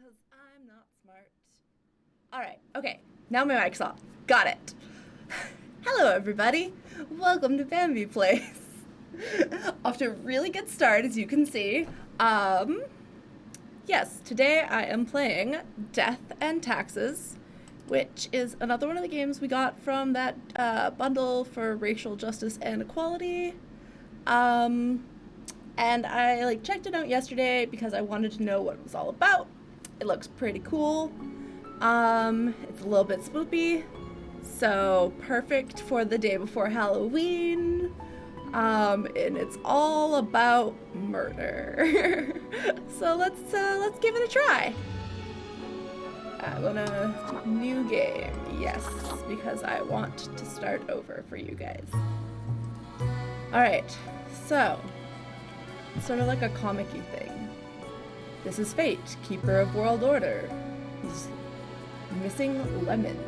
because I'm not smart. Alright, okay, now my mic's off. Got it. Hello, everybody. Welcome to Bambi Place. Off to a really good start, as you can see. Yes, today I am playing Death and Taxes, which is another one of the games we got from that bundle for racial justice and equality. And I checked it out yesterday because I wanted to know what it was all about. It looks pretty cool. It's a little bit spoopy, so perfect for the day before Halloween. And it's all about murder. So let's give it a try. I want a new game, yes, because I want to start over for you guys. All right, so it's sort of like a comic-y thing. This is Fate, Keeper of World Order. He's missing lemons.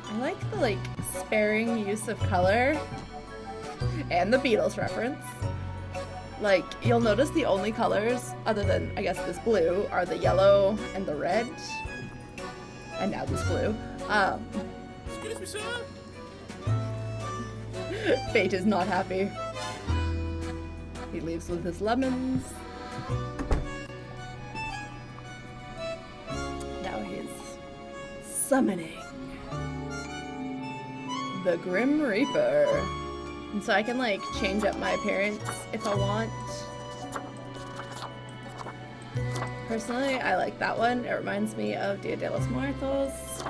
I like the sparing use of color and the Beatles reference. You'll notice the only colors, other than I guess this blue, are the yellow and the red. And now this blue. Excuse me, sir? Fate is not happy. He leaves with his lemons. Now he's summoning the Grim Reaper. And so I can change up my appearance if I want. Personally, I like that one. It reminds me of Dia de los Muertos.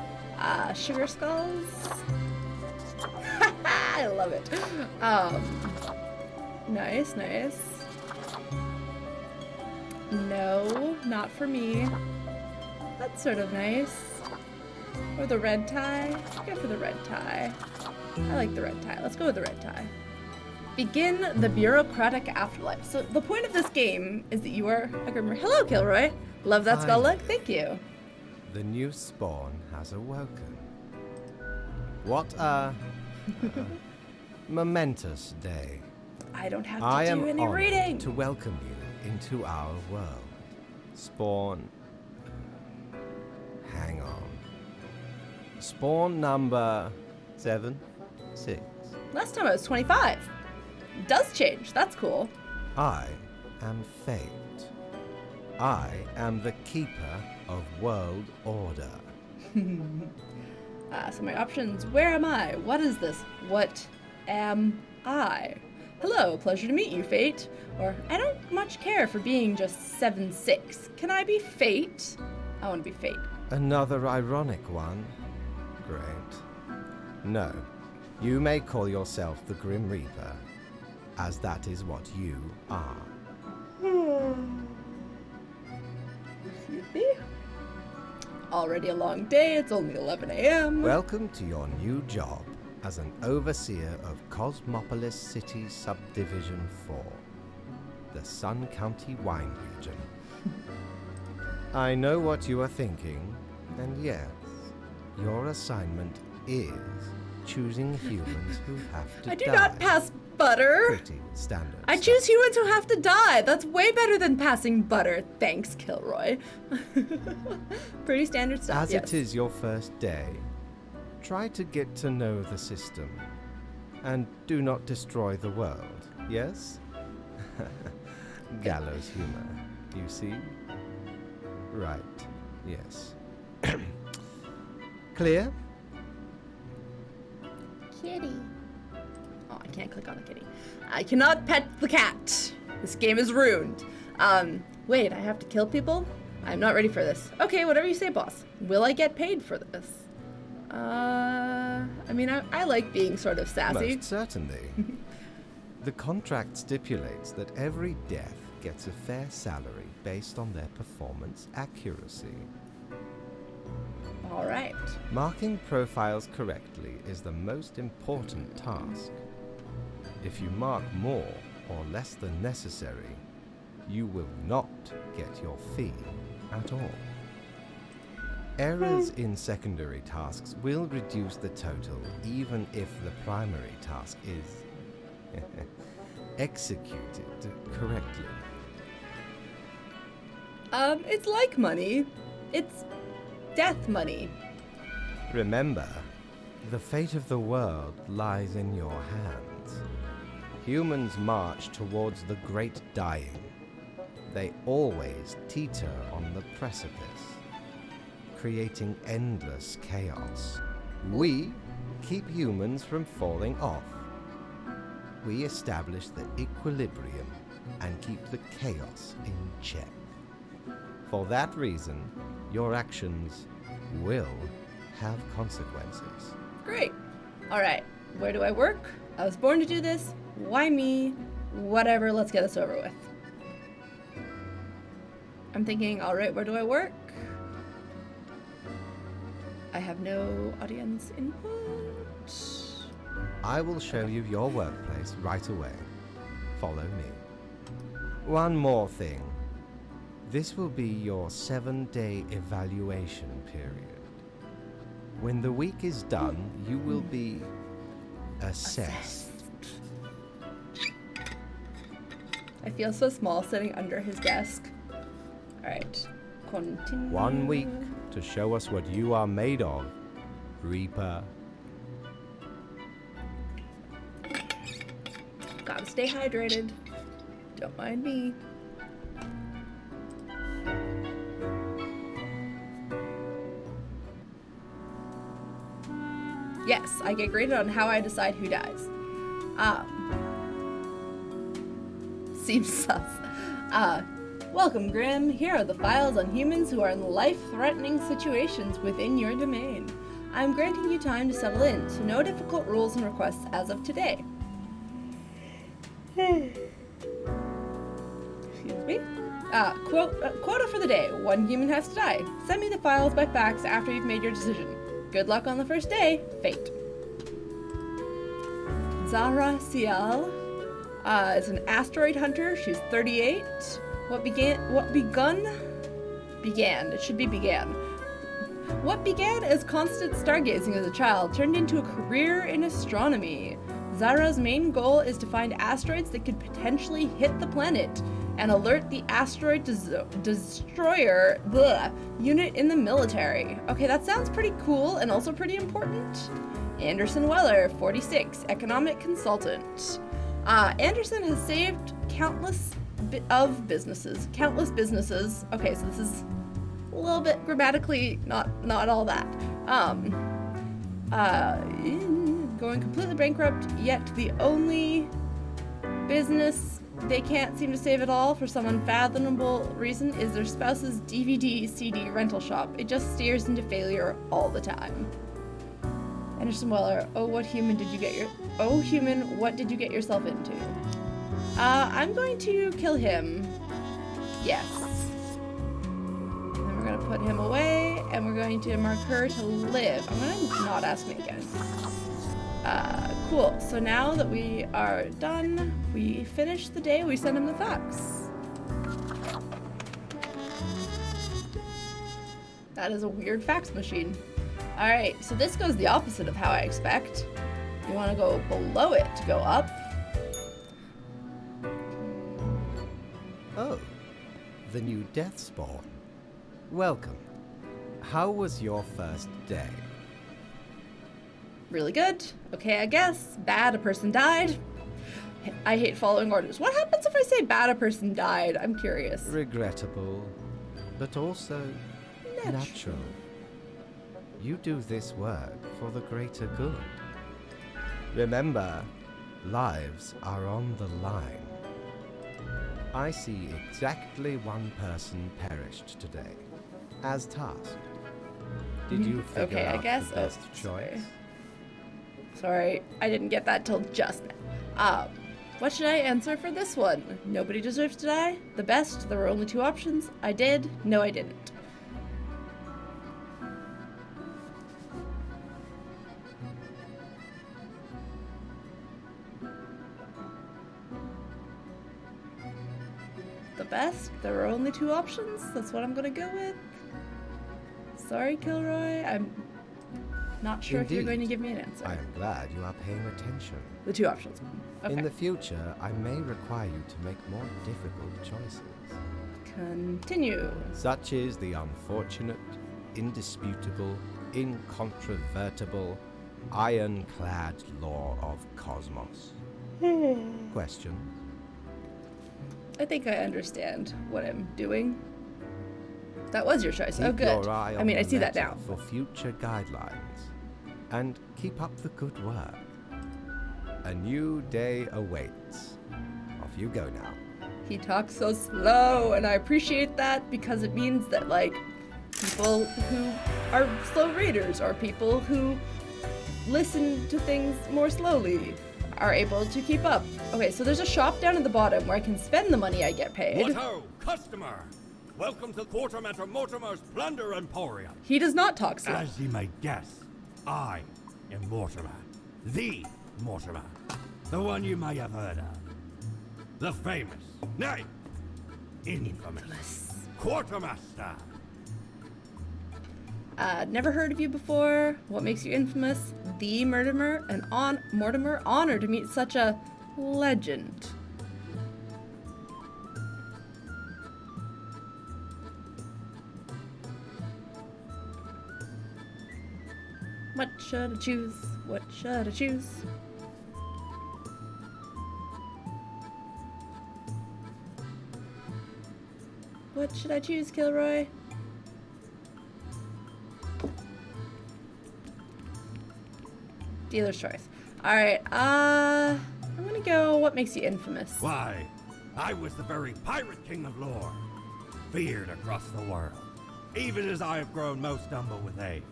Sugar Skulls. I love it. Nice. No, not for me. That's sort of nice. Or the red tie. Go for the red tie. I like the red tie. Let's go with the red tie. Begin the bureaucratic afterlife. So the point of this game is that you are a grimmer. Hello, Kilroy. Love that spell look. Thank you. The new spawn has awoken. What a momentous day. I don't have I to am do any honored reading. to welcome you into our world. Spawn. Hang on. Spawn number 76. Last time I was 25. It does change. That's cool. I am Fate. I am the keeper of world order. So my options, where am I? What is this? What am I? Hello, pleasure to meet you, Fate. Or, I don't much care for being just 7'6". Can I be Fate? I want to be Fate. Another ironic one. Great. No, you may call yourself the Grim Reaper, as that is what you are. Excuse me? Already a long day, it's only 11 a.m. Welcome to your new job as an overseer of Cosmopolis City Subdivision 4, the Sun County Wine Region. I know what you are thinking, and yes, your assignment is choosing humans who have to die. I do not pass butter. Pretty standard I stuff. choose humans who have to die. That's way better than passing butter. Thanks, Kilroy. Pretty standard stuff. As yes. it is your first day, try to get to know the system, and do not destroy the world, yes? Gallows humor, you see? Right, yes. Clear? Kitty. Oh, I can't click on the kitty. I cannot pet the cat. This game is ruined. Wait, I have to kill people? I'm not ready for this. Okay, whatever you say, boss. Will I get paid for this? I mean, I like being sort of sassy. Most certainly. The contract stipulates that every death gets a fair salary based on their performance accuracy. All right. Marking profiles correctly is the most important task. If you mark more or less than necessary, you will not get your fee at all. Errors in secondary tasks will reduce the total even if the primary task is executed correctly. It's like money. It's death money. Remember, the fate of the world lies in your hands. Humans march towards the great dying. They always teeter on the precipice, creating endless chaos. We keep humans from falling off. We establish the equilibrium and keep the chaos in check. For that reason, your actions will have consequences. Great. All right. Where do I work? I was born to do this. Why me? Whatever. Let's get this over with. I'm thinking, all right, where do I work? I have no audience input. I will show you your workplace right away. Follow me. One more thing. This will be your 7-day evaluation period. When the week is done, you will be assessed. I feel so small sitting under his desk. All right. Continue. 1 week to show us what you are made of, Reaper. Gotta stay hydrated. Don't mind me. Yes, I get graded on how I decide who dies. Seems sus. Welcome, Grim. Here are the files on humans who are in life-threatening situations within your domain. I'm granting you time to settle in, so no difficult rules and requests as of today. Excuse me. Quota for the day. 1 human has to die. Send me the files by fax after you've made your decision. Good luck on the first day. Fate. Zara Cial is an asteroid hunter. She's 38. What began? It should be began. What began as constant stargazing as a child turned into a career in astronomy. Zara's main goal is to find asteroids that could potentially hit the planet and alert the asteroid destroyer unit in the military. Okay, that sounds pretty cool and also pretty important. Anderson Weller, 46, economic consultant. Anderson has saved countless businesses. Okay, so this is a little bit grammatically not all that. Going completely bankrupt, yet the only business they can't seem to save at all for some unfathomable reason is their spouse's DVD CD rental shop. It just steers into failure all the time. Anderson Weller, what human, what did you get yourself into? I'm going to kill him. Yes. Then we're gonna put him away, and we're going to mark her to live. I'm gonna not ask me again. Cool. So now that we are done, we finish the day, we send him the fax. That is a weird fax machine. Alright, so this goes the opposite of how I expect. You want to go below it to go up. Oh, the new death spawn. Welcome. How was your first day? Really good. Okay, I guess. Bad, a person died. I hate following orders. What happens if I say bad, a person died? I'm curious. Regrettable, but also natural. You do this work for the greater good. Remember, lives are on the line. I see exactly 1 person perished today, as tasked. Did you figure out the best choice? Sorry, I didn't get that till just now. What should I answer for this one? Nobody deserves to die? The best? There were only 2 options. I did. No, I didn't. The best? There were only 2 options? That's what I'm gonna go with. Sorry, Kilroy. Not sure if you're Indeed. going to give me an answer. I am glad you are paying attention. The two options. Okay. In the future, I may require you to make more difficult choices. Continue. Such is the unfortunate, indisputable, incontrovertible, ironclad law of cosmos. Question. I think I understand what I'm doing. That was your choice. Keep Oh, good. your eye on I mean, I the see that letter now. for future guidelines. And keep up the good work. A new day awaits. Off you go now. He talks so slow, and I appreciate that because it means that, like, people who are slow readers or people who listen to things more slowly are able to keep up. Okay, so there's a shop down at the bottom where I can spend the money I get paid. What ho, customer! Welcome to Quartermaster Mortimer's Plunder Emporium. He does not talk slow. As you may guess, I am Mortimer. The Mortimer. The one you may have heard of. The famous, nay, infamous Quartermaster. Never heard of you before. What makes you infamous? The Mortimer, Mortimer, honored to meet such a legend. What should I choose? What should I choose? What should I choose, Kilroy? Dealer's choice. Alright, I'm gonna go, what makes you infamous? Why, I was the very pirate king of lore, feared across the world. Even as I have grown most humble with age,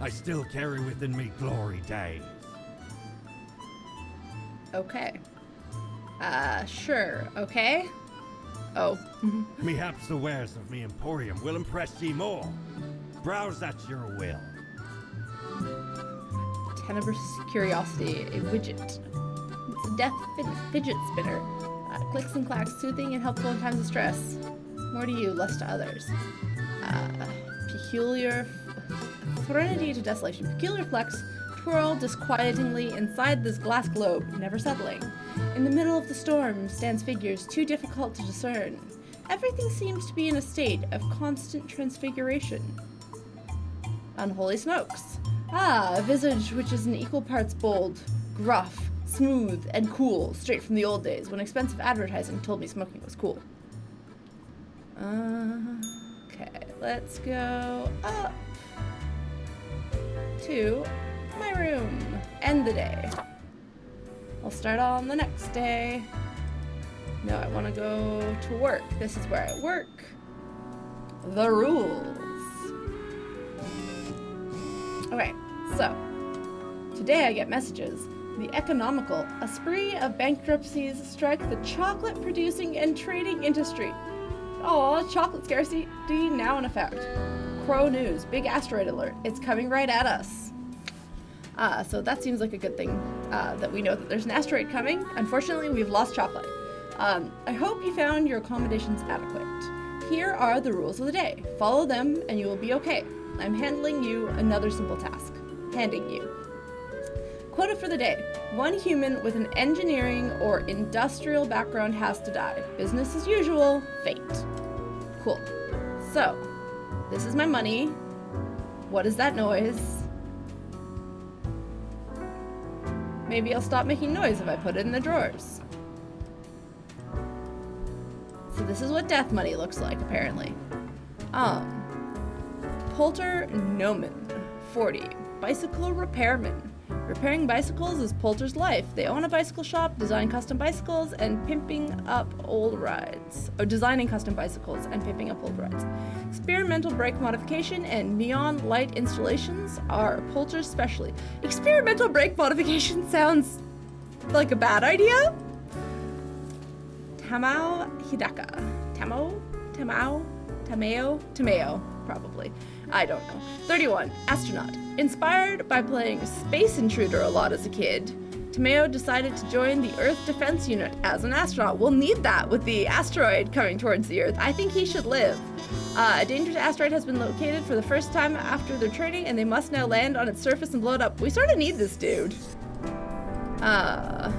I still carry within me glory days. Okay. Sure, okay? Oh. Perhaps the wares of me emporium will impress ye more. Browse at your will. Tenebrous curiosity, a widget. It's a death fidget spinner. Clicks and clacks, soothing and helpful in times of stress. More to you, less to others. Peculiar serenity to desolation. Peculiar flex twirl disquietingly inside this glass globe, never settling. In the middle of the storm stands figures too difficult to discern. Everything seems to be in a state of constant transfiguration. Unholy smokes. A visage which is in equal parts bold, gruff, smooth, and cool, straight from the old days when expensive advertising told me smoking was cool. Okay, let's go up to my room. End the day. I'll start on the next day. No, I want to go to work. This is where I work. The rules. Okay, so today I get messages. The economical, a spree of bankruptcies strike the chocolate producing and trading industry. Oh, chocolate scarcity now in effect. Crow news, big asteroid alert. It's coming right at us. So that seems like a good thing, that we know that there's an asteroid coming. Unfortunately, we've lost chocolate. I hope you found your accommodations adequate. Here are the rules of the day. Follow them and you will be okay. I'm handling you another simple task. Handing you. Quota for the day. 1 human with an engineering or industrial background has to die. Business as usual, fate. Cool. So, this is my money. What is that noise? Maybe I'll stop making noise if I put it in the drawers. So this is what death money looks like, apparently. Poulter Noman, 40, bicycle repairman. Repairing bicycles is Poulter's life. They own a bicycle shop, design custom bicycles, and pimping up old rides. Or designing custom bicycles and pimping up old rides. Experimental brake modification and neon light installations are Poulter's specialty. Experimental brake modification sounds like a bad idea? Tamao Hidaka. Tamao, probably. I don't know. 31, astronaut. Inspired by playing Space Intruder a lot as a kid, Tamao decided to join the Earth Defense Unit as an astronaut. We'll need that with the asteroid coming towards the Earth. I think he should live. A dangerous asteroid has been located for the first time after their training, and they must now land on its surface and blow it up. We sort of need this dude. I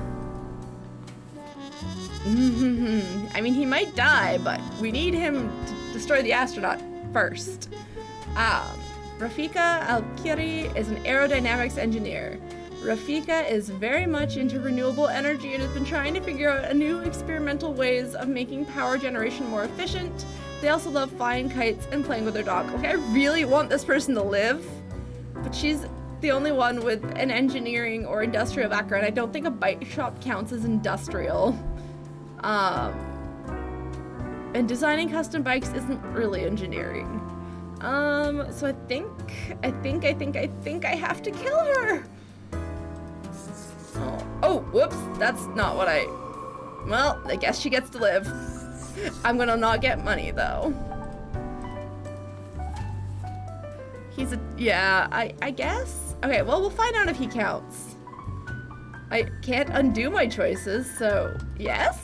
mean, he might die, but we need him to destroy the astronaut first. Rafika Al-Kiri is an aerodynamics engineer. Rafika is very much into renewable energy and has been trying to figure out new experimental ways of making power generation more efficient. They also love flying kites and playing with their dog. Okay, I really want this person to live, but she's the only one with an engineering or industrial background. I don't think a bike shop counts as industrial. And designing custom bikes isn't really engineering. So I think I have to kill her. Oh, whoops, that's not what well, I guess she gets to live. I'm gonna not get money, though. Yeah, I guess? Okay, well, we'll find out if he counts. I can't undo my choices, so yes?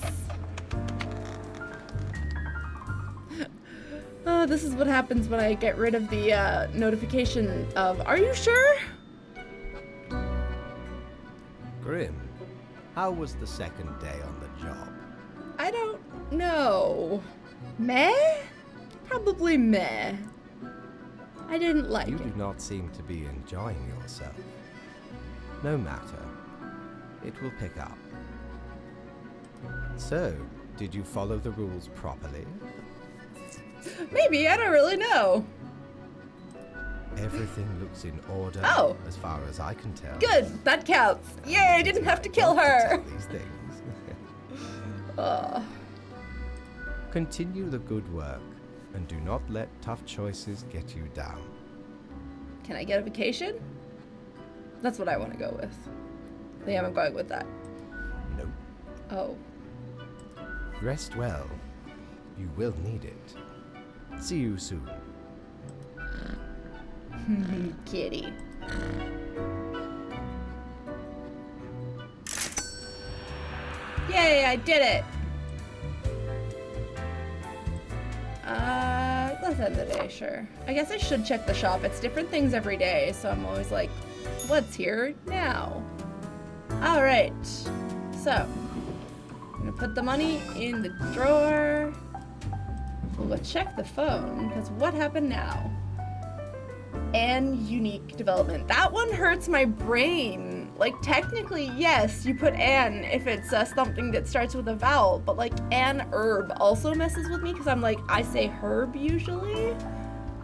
Oh, this is what happens when I get rid of the notification of, are you sure? Grim, how was the second day on the job? I don't know. Meh? Probably meh. I didn't like You it. do not seem to be enjoying yourself. No matter. It will pick up. So, did you follow the rules properly? Maybe, I don't really know. Everything looks in order, as far as I can tell. Good, that counts. Yay, I didn't have to kill her. These things. Continue the good work, and do not let tough choices get you down. Can I get a vacation? That's what I want to go with. I think I'm going with that. Nope. Oh. Rest well. You will need it. See you soon. Kitty. Yay, I did it! Let's end the day, sure. I guess I should check the shop. It's different things every day, so I'm always like, what's here now? Alright, so, I'm gonna put the money in the drawer. We'll go check the phone, because what happened now? And unique development. That one hurts my brain. Like, technically, yes, you put an if it's something that starts with a vowel, but like an herb also messes with me because I'm like, I say herb usually.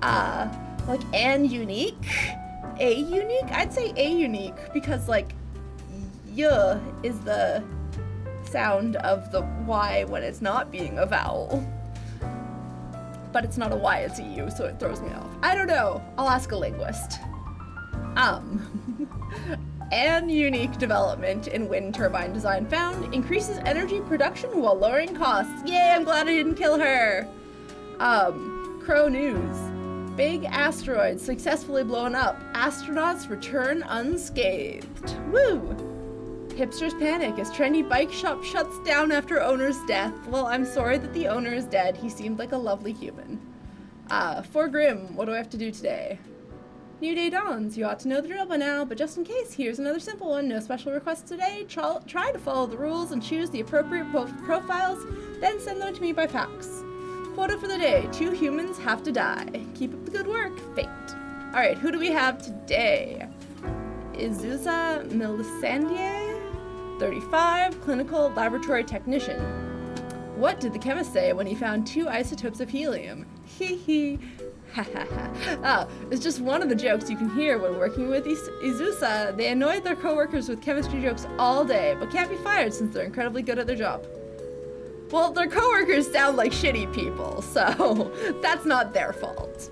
Like an unique, a unique? I'd say a unique because like y is the sound of the Y when it's not being a vowel. But it's not a Y, it's a U, so it throws me off. I don't know. I'll ask a linguist. And unique development in wind turbine design found increases energy production while lowering costs. Yay, I'm glad I didn't kill her. Crow news. Big asteroid successfully blown up. Astronauts return unscathed. Woo! Hipsters panic as trendy bike shop shuts down after owner's death. Well, I'm sorry that the owner is dead. He seemed like a lovely human. For Grim, what do I have to do today? New day dawns. You ought to know the drill by now, but just in case, here's another simple one. No special requests today. Try to follow the rules and choose the appropriate profiles, then send them to me by fax. Quota for the day. 2 humans have to die. Keep up the good work. Fate. Alright, who do we have today? Izusa Melisandre, 35, clinical laboratory technician. What did the chemist say when he found 2 isotopes of helium? Hee hee. Ha ha ha. It's just one of the jokes you can hear when working with Izusa. They annoyed their coworkers with chemistry jokes all day, but can't be fired since they're incredibly good at their job. Well, their coworkers sound like shitty people, so that's not their fault.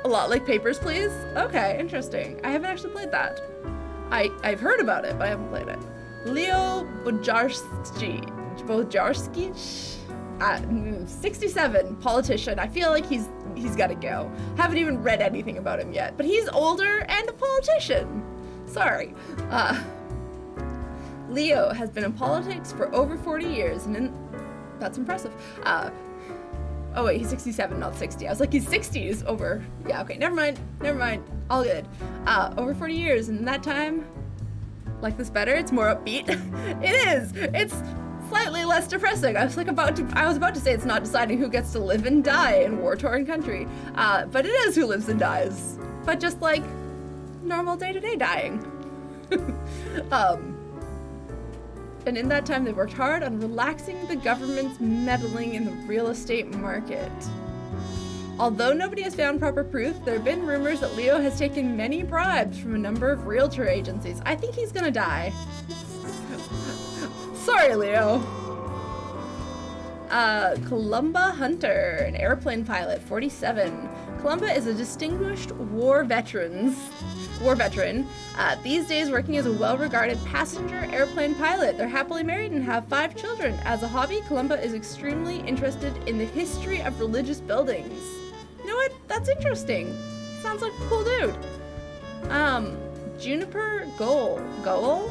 A lot like Papers, Please? Okay, interesting. I haven't actually played that. I've heard about it, but I haven't played it. Leo Bojarski, 67, politician. I feel like he's gotta go. Haven't even read anything about him yet, but he's older and a politician. Sorry. Leo has been in politics for over 40 years, and that's impressive. Oh wait, he's 67, not 60. I was like, he's 60s over. Yeah, okay, never mind. All good. Over 40 years, and in that time, like this better? It's more upbeat. It is. It's slightly less depressing. I was about to say it's not deciding who gets to live and die in war-torn country, but it is who lives and dies. But just like normal day-to-day dying. And in that time, they worked hard on relaxing the government's meddling in the real estate market. Although nobody has found proper proof, there have been rumors that Leo has taken many bribes from a number of realtor agencies. I think he's gonna die. Sorry, Leo. Columba Hunter, an airplane pilot, 47. Columba is a distinguished war veteran. These days working as a well-regarded passenger airplane pilot. They're happily married and have 5 children. As a hobby, Columba is extremely interested in the history of religious buildings. You know what? That's interesting. Sounds like a cool dude. Juniper Goal?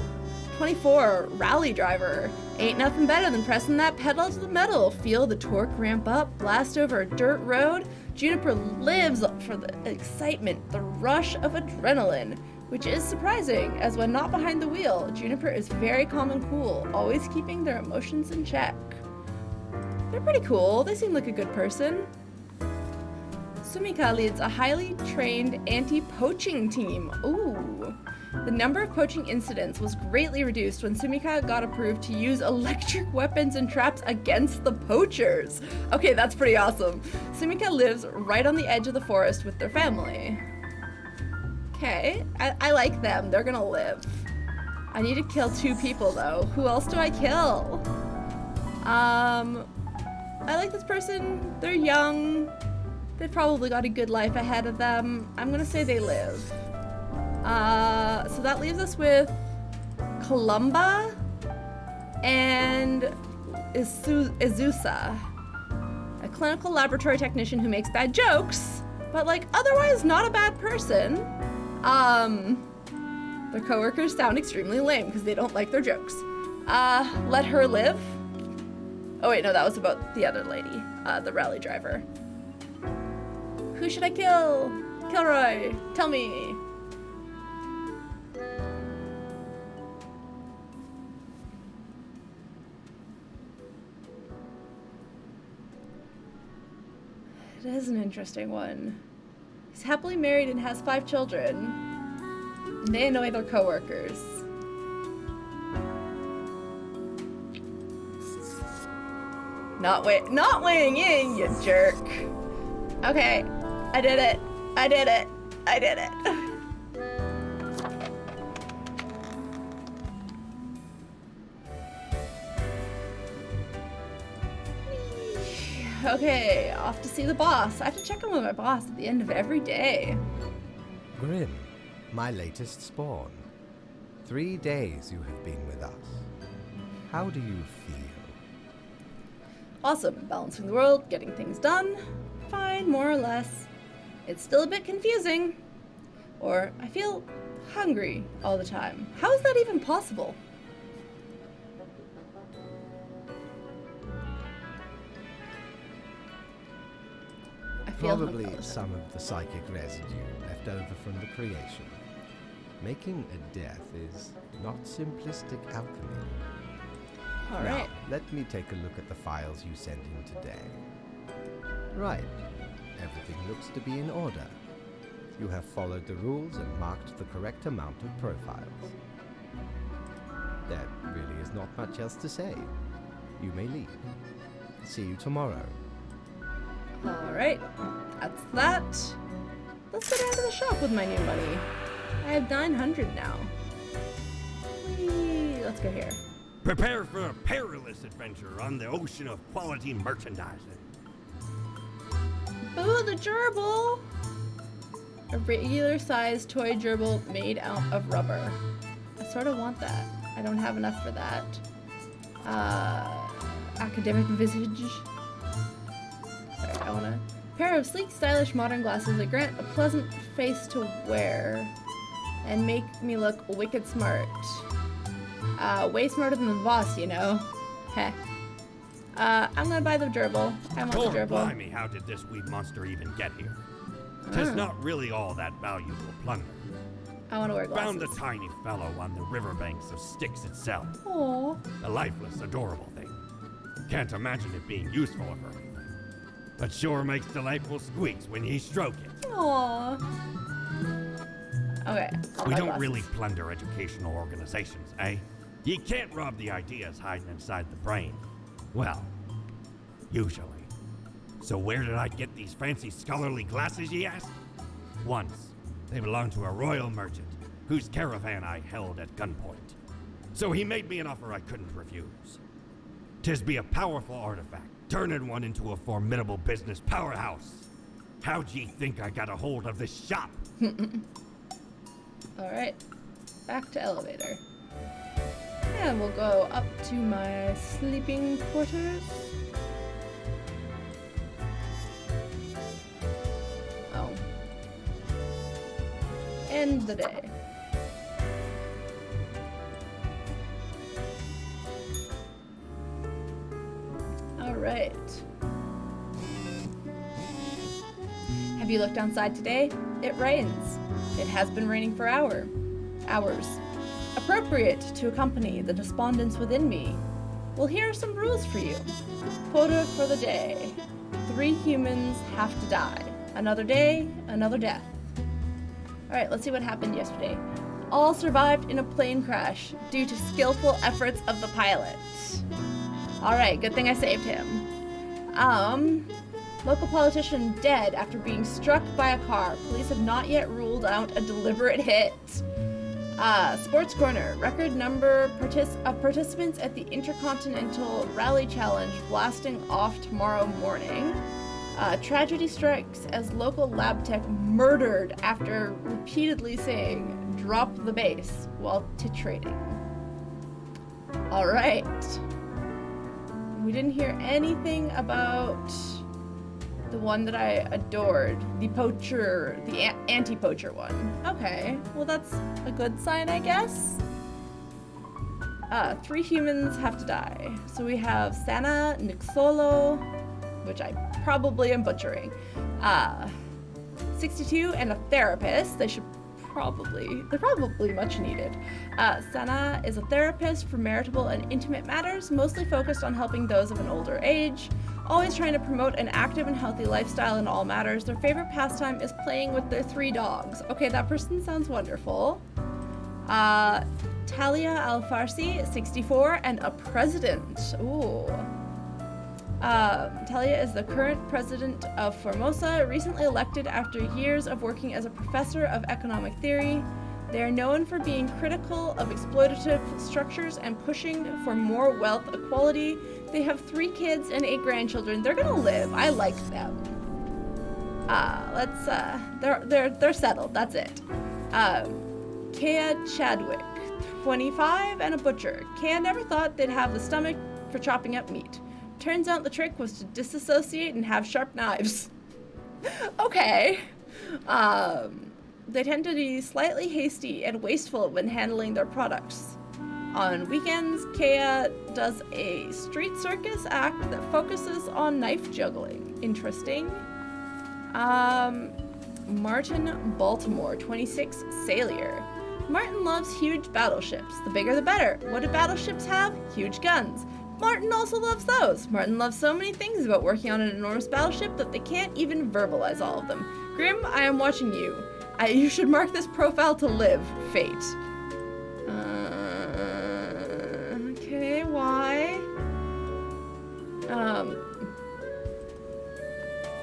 24, rally driver. Ain't nothing better than pressing that pedal to the metal. Feel the torque ramp up, blast over a dirt road. Juniper lives for the excitement, the rush of adrenaline, which is surprising, as when not behind the wheel, Juniper is very calm and cool, always keeping their emotions in check. They're pretty cool. They seem like a good person. Sumika leads a highly trained anti-poaching team. Ooh. The number of poaching incidents was greatly reduced when Sumika got approved to use electric weapons and traps against the poachers. Okay, that's pretty awesome. Sumika lives right on the edge of the forest with their family. Okay, I like them. They're gonna live. I need to kill 2 people though. Who else do I kill? I like this person. They're young. They've probably got a good life ahead of them. I'm gonna say they live. So that leaves us with Columba and Izusa, a clinical laboratory technician who makes bad jokes, but like otherwise not a bad person. Their coworkers sound extremely lame because they don't like their jokes. Let her live. Oh wait, no, that was about the other lady, the rally driver. Who should I kill? Kilroy, tell me. It is an interesting one. He's happily married and has 5 children. And they annoy their coworkers. Not weighing in, you jerk. Okay, I did it. Okay, off to see the boss. I have to check in with my boss at the end of every day. Grim, my latest spawn. 3 days you have been with us. How do you feel? Awesome. Balancing the world, getting things done. Fine, more or less. It's still a bit confusing. Or I feel hungry all the time. How is that even possible? Probably some of the psychic residue left over from the creation. Making a death is not simplistic alchemy. All right. Now, let me take a look at the files you sent in today. Right. Everything looks to be in order. You have followed the rules and marked the correct amount of profiles. There really is not much else to say. You may leave. See you tomorrow. Alright, that's that. Let's go down to the shop with my new money. I have 900 now. Whee! Let's go here. Prepare for a perilous adventure on the ocean of quality merchandising. Ooh, the gerbil! A regular sized toy gerbil made out of rubber. I sort of want that. I don't have enough for that. Academic visage. I want a pair of sleek, stylish, modern glasses that grant a pleasant face to wear and make me look wicked smart. Way smarter than the boss, you know. Heh. I'm gonna buy the gerbil. I want the Lord gerbil. blimey, how did this wee monster even get here? 'Tis not really all that valuable plunder. I want to wear glasses. Found the tiny fellow on the riverbanks of Styx itself. Aww. A lifeless, adorable thing. Can't imagine it being useful or anything. But sure makes delightful squeaks when ye stroke it. Aww. Okay. I'll We buy don't glasses. really plunder educational organizations, eh? Ye can't rob the ideas hiding inside the brain. Well, usually. So where did I get these fancy scholarly glasses, ye ask? Once, they belonged to a royal merchant, whose caravan I held at gunpoint. So he made me an offer I couldn't refuse. 'Tis be a powerful artifact, turning one into a formidable business powerhouse. How'd ye think I got a hold of this shop? Alright. Back to elevator. And we'll go up to my sleeping quarters. Oh. End the day. Alright. Have you looked outside today? It rains. It has been raining for hours. Appropriate to accompany the despondence within me. Well, here are some rules for you. Quota for the day. 3 humans have to die. Another day, another death. Alright, let's see what happened yesterday. All survived in a plane crash due to skillful efforts of the pilot. Alright, good thing I saved him. Local politician dead after being struck by a car. Police have not yet ruled out a deliberate hit. Sports Corner. Record number of participants at the Intercontinental Rally Challenge blasting off tomorrow morning. Tragedy strikes as local lab tech murdered after repeatedly saying, "Drop the bass," while titrating. Alright. We didn't hear anything about the one that I adored, the poacher, the anti-poacher one. Okay, well that's a good sign, I guess. 3 humans have to die. So we have Sana, Nixolo, which I probably am butchering, 62, and a therapist. They're probably much needed. Sana is a therapist for marital and intimate matters, mostly focused on helping those of an older age. Always trying to promote an active and healthy lifestyle in all matters. Their favorite pastime is playing with their 3 dogs. Okay, that person sounds wonderful. Talia Al-Farsi, 64, and a president. Ooh. Talia is the current president of Formosa, recently elected after years of working as a professor of economic theory. They are known for being critical of exploitative structures and pushing for more wealth equality. They have 3 kids and 8 grandchildren. They're gonna live. I like them. They're settled. That's it. Kea Chadwick, 25, and a butcher. Kea never thought they'd have the stomach for chopping up meat. Turns out the trick was to disassociate and have sharp knives. Okay. They tend to be slightly hasty and wasteful when handling their products. On weekends, Kea does a street circus act that focuses on knife juggling. Interesting. Martin Baltimore, 26, sailor. Martin loves huge battleships. The bigger the better. What do battleships have? Huge guns. Martin also loves those. Martin loves so many things about working on an enormous battleship that they can't even verbalize all of them. Grim, I am watching you. You should mark this profile to live, fate. Okay, why?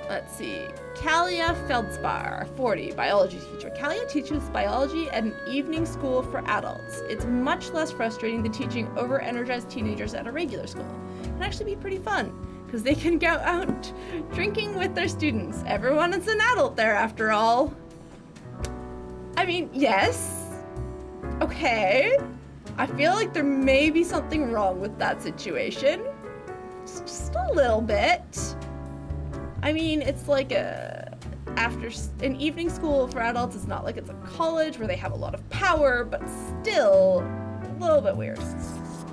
Let's see. Kalia Feldspar, 40, biology teacher. Kalia teaches biology at an evening school for adults. It's much less frustrating than teaching over-energized teenagers at a regular school. It can actually be pretty fun, because they can go out drinking with their students. Everyone is an adult there, after all. I mean, yes. Okay. I feel like there may be something wrong with that situation. Just a little bit. I mean, it's like an evening school for adults. It's not like it's a college where they have a lot of power, but still a little bit weird.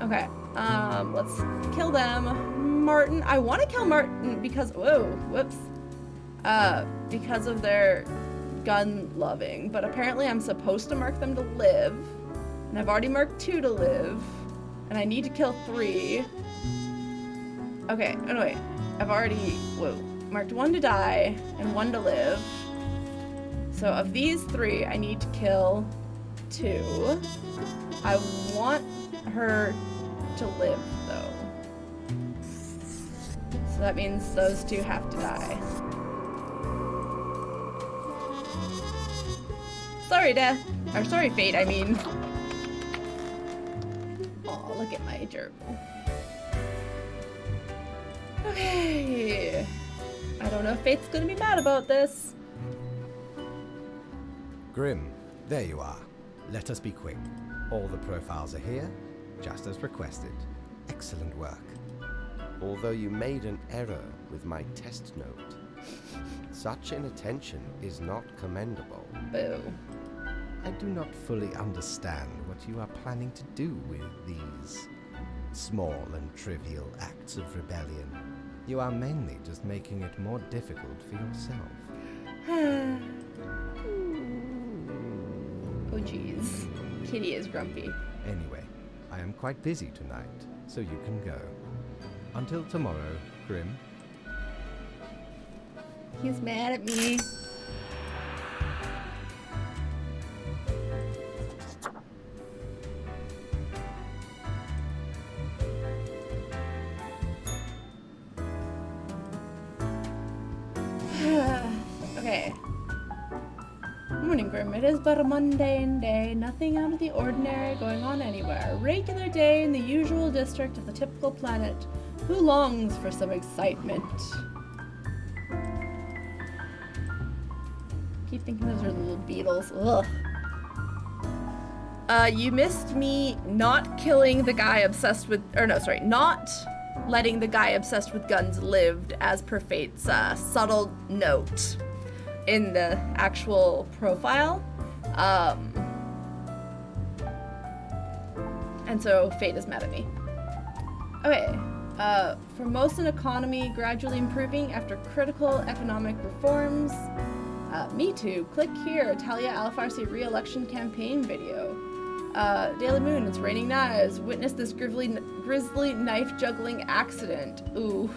Okay, let's kill them. Martin. I want to kill Martin because, whoops. Because of their gun loving, but apparently I'm supposed to mark them to live, and I've already marked 2 to live, and I need to kill 3. Okay, oh no, wait. I've already, marked 1 to die and 1 to live. So of these 3, I need to kill 2. I want her to live, though. So that means those 2 have to die. Sorry, Death. Or sorry, Fate, I mean. Oh, look at my gerbil. Okay. I don't know if Fate's gonna be mad about this. Grim, there you are. Let us be quick. All the profiles are here, just as requested. Excellent work. Although you made an error with my test note, such inattention is not commendable. Boo. I do not fully understand what you are planning to do with these small and trivial acts of rebellion. You are mainly just making it more difficult for yourself. Oh jeez. Kitty is grumpy. Anyway, I am quite busy tonight, so you can go. Until tomorrow, Grim. He's mad at me. Okay. Morning, Grim. It is but a mundane day, nothing out of the ordinary going on anywhere. A regular day in the usual district of the typical planet. Who longs for some excitement? Keep thinking those are little beetles. Ugh. You missed me not killing the guy obsessed with, not letting the guy obsessed with guns lived as per Fate's subtle note in the actual profile. And so Fate is mad at me. Okay, Formosan economy gradually improving after critical economic reforms. Me too. Click here, Talia Al Farsi re-election campaign video. Daily Moon, it's raining knives. Witness this grisly knife juggling accident. Ooh.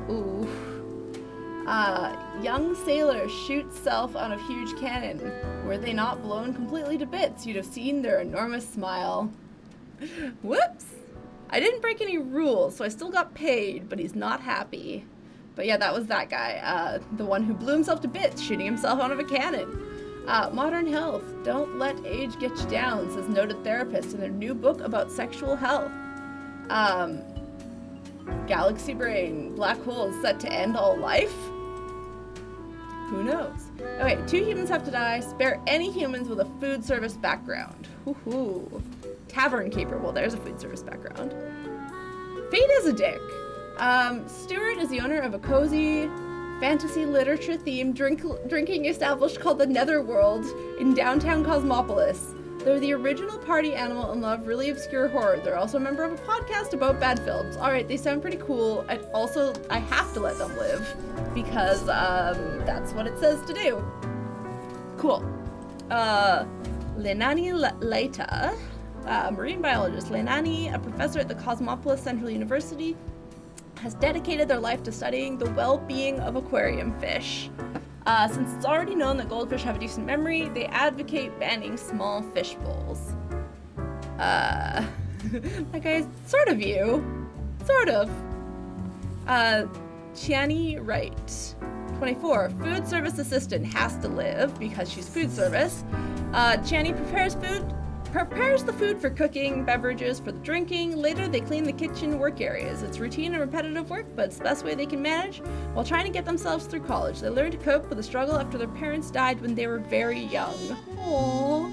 Ooh. Young sailor shoots self on a huge cannon. Were they not blown completely to bits, you'd have seen their enormous smile. Whoops! I didn't break any rules, so I still got paid, but he's not happy. But yeah, that was that guy. The one who blew himself to bits, shooting himself out of a cannon. Modern health. Don't let age get you down, says noted therapist in their new book about sexual health. Galaxy brain. Black holes set to end all life? Who knows? Okay, 2 humans have to die. Spare any humans with a food service background. Woohoo. Tavern keeper. Well, there's a food service background. Fate is a dick. Stuart is the owner of a cozy fantasy literature themed drinking establishment called the Netherworld in downtown Cosmopolis. They're the original party animal and love really obscure horror. They're also a member of a podcast about bad films. Alright, they sound pretty cool. And also, I have to let them live because that's what it says to do. Cool. Lenani Leita, marine biologist. Lenani, a professor at the Cosmopolis Central University, has dedicated their life to studying the well-being of aquarium fish. Since it's already known that goldfish have a decent memory, they advocate banning small fish bowls. That guy's sort of you. Sort of. Chiani Wright, 24, food service assistant, has to live because she's food service. Chiani prepares the food for cooking, beverages for the drinking. Later, they clean the kitchen work areas. It's routine and repetitive work, but it's the best way they can manage while trying to get themselves through college. They learn to cope with the struggle after their parents died when they were very young. Aww.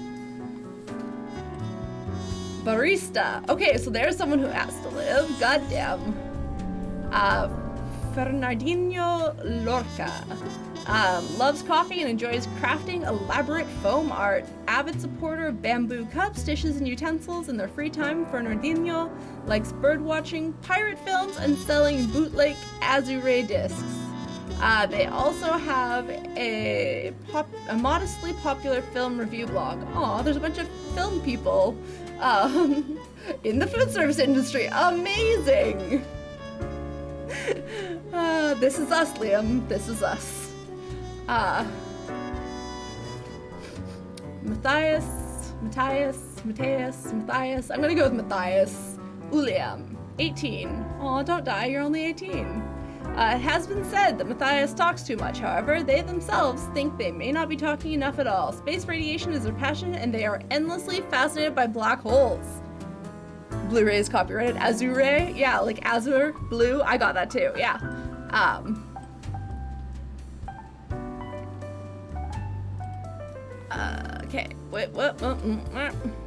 Barista. Okay, so there's someone who has to live. Goddamn. Fernandinho Lorca. Loves coffee and enjoys crafting elaborate foam art. Avid supporter of bamboo cups, dishes, and utensils in their free time. Fernandinho likes bird watching, pirate films, and selling bootleg Azure discs. They also have a modestly popular film review blog. Aw, there's a bunch of film people in the food service industry. Amazing! This is us, Liam. This is us. Matthias. I'm gonna go with Matthias. Uliam, 18. Aw, don't die, you're only 18. It has been said that Matthias talks too much, however, they themselves think they may not be talking enough at all. Space radiation is their passion, and they are endlessly fascinated by black holes. Blu-ray is copyrighted. Azure? Yeah, like azure, blue. I got that too, yeah. Okay, what?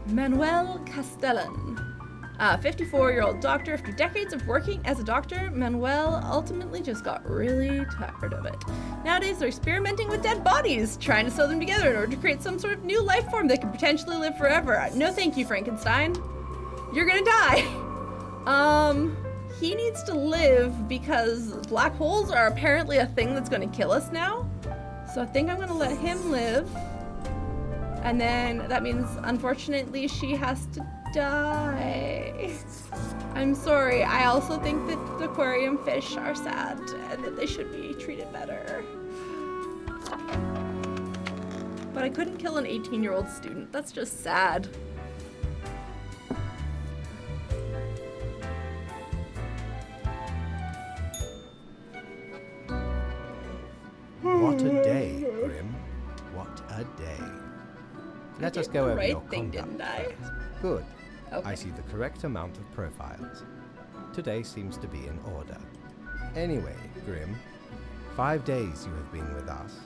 Manuel Castellan. 54-year-old doctor. After decades of working as a doctor, Manuel ultimately just got really tired of it. Nowadays, they're experimenting with dead bodies, trying to sew them together in order to create some sort of new life form that can potentially live forever. No thank you, Frankenstein. You're gonna die. He needs to live because black holes are apparently a thing that's gonna kill us now. So I think I'm gonna let him live. And then that means, unfortunately, she has to die. I'm sorry. I also think that the aquarium fish are sad and that they should be treated better. But I couldn't kill an 18-year-old student. That's just sad. What a day, Grim. What a day. Let us go over your thing, conduct didn't I? first. Good. Okay. I see the correct amount of profiles. Today seems to be in order. Anyway, Grim, 5 days you have been with us.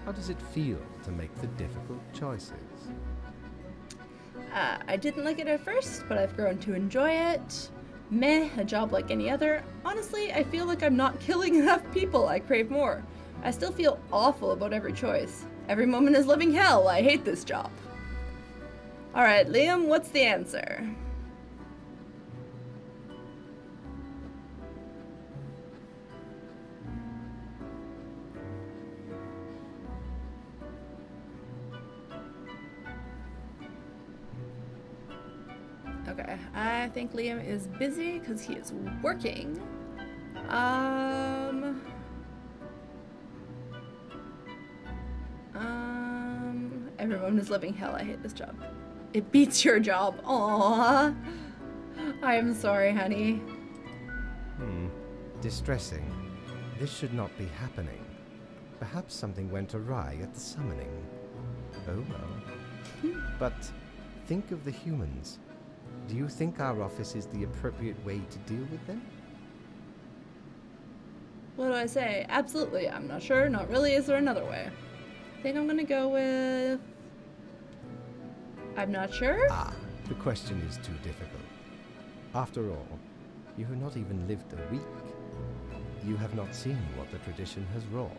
How does it feel to make the difficult choices? I didn't like it at first, but I've grown to enjoy it. Meh, a job like any other. Honestly, I feel like I'm not killing enough people. I crave more. I still feel awful about every choice. Every moment is living hell. I hate this job. Alright, Liam, what's the answer? Okay, I think Liam is busy because he is working. Everyone is living hell. I hate this job. It beats your job. Aww. I am sorry, honey. Distressing. This should not be happening. Perhaps something went awry at the summoning. Oh well. But think of the humans. Do you think our office is the appropriate way to deal with them? What do I say? Absolutely. I'm not sure. Not really. Is there another way? I think I'm gonna go with... I'm not sure. The question is too difficult. After all, you have not even lived a week. You have not seen what the tradition has wrought.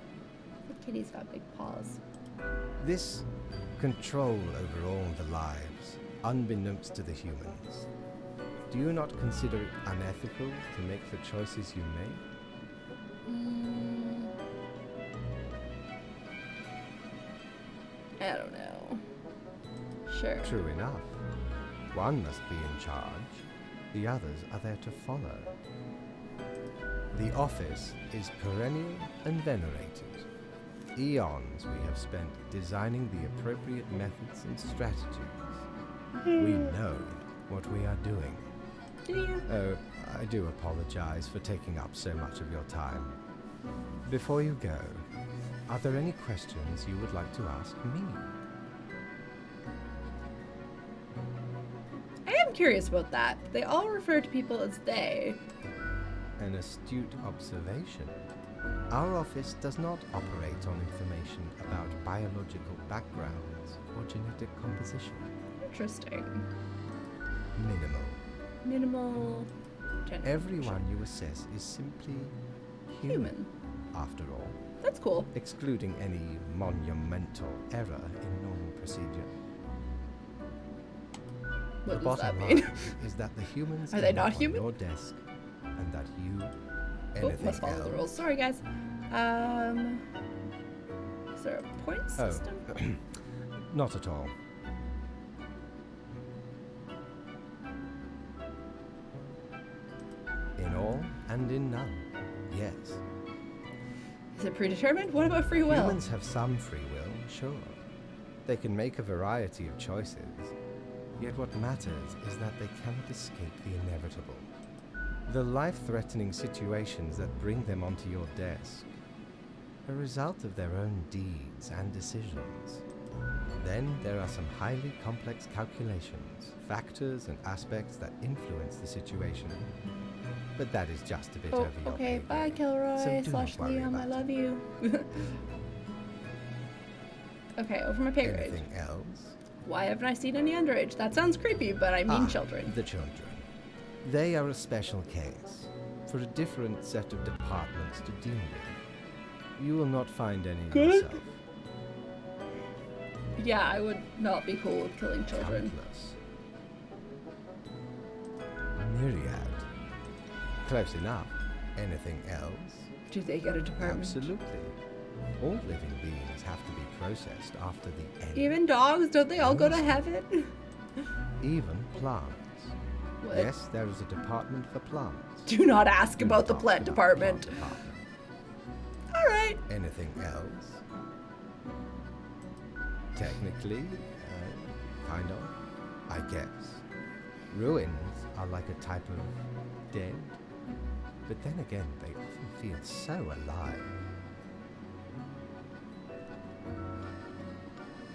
The kitty's got big paws. This control over all the lives, unbeknownst to the humans. Do you not consider it unethical to make the choices you make? I don't know. Sure. True enough. One must be in charge. The others are there to follow. The office is perennial and venerated. Eons we have spent designing the appropriate methods and strategies. We know what we are doing. Do you? Oh, I do apologize for taking up so much of your time. Before you go, are there any questions you would like to ask me? I am curious about that. They all refer to people as they. An astute observation. Our office does not operate on information about biological backgrounds or genetic composition. Interesting. Minimal. Genetic Everyone you assess is simply human. After all, That's cool. excluding any monumental error in normal procedure. The What does that bottom mean? line is that the humans Are they end not up on human? your desk, and that you, Oh, anything must follow the else- rules. Sorry, guys. Is there a point system? Not at all. In all and in none, yes. Is it predetermined? What about free will? Humans have some free will, sure. They can make a variety of choices. Yet what matters is that they cannot escape the inevitable. The life-threatening situations that bring them onto your desk are a result of their own deeds and decisions. Then there are some highly complex calculations, factors and aspects that influence the situation. But that is just a bit Oh, over your okay. pay Bye, grade. Kilroy So do slash not worry Liam. I about love it. you. Okay, over my pay grade. Anything else? Why haven't I seen any underage? That sounds creepy, but I mean Ah, children. The children. They are a special case, for a different set of departments to deal with. You will not find any Good. yourself. Yeah, I would not be cool with killing children. Countless. Myriad. Close enough. Anything else? Do they get a department? Absolutely. All living beings have to be processed after the end. Even dogs? Don't they all go to heaven? Even plants. What? Yes, there is a department for plants. Do not ask We about the talked plant about department. plant department. Alright. Anything else? Technically, kind of, I guess. Ruins are like a type of dead, but then again, they often feel so alive.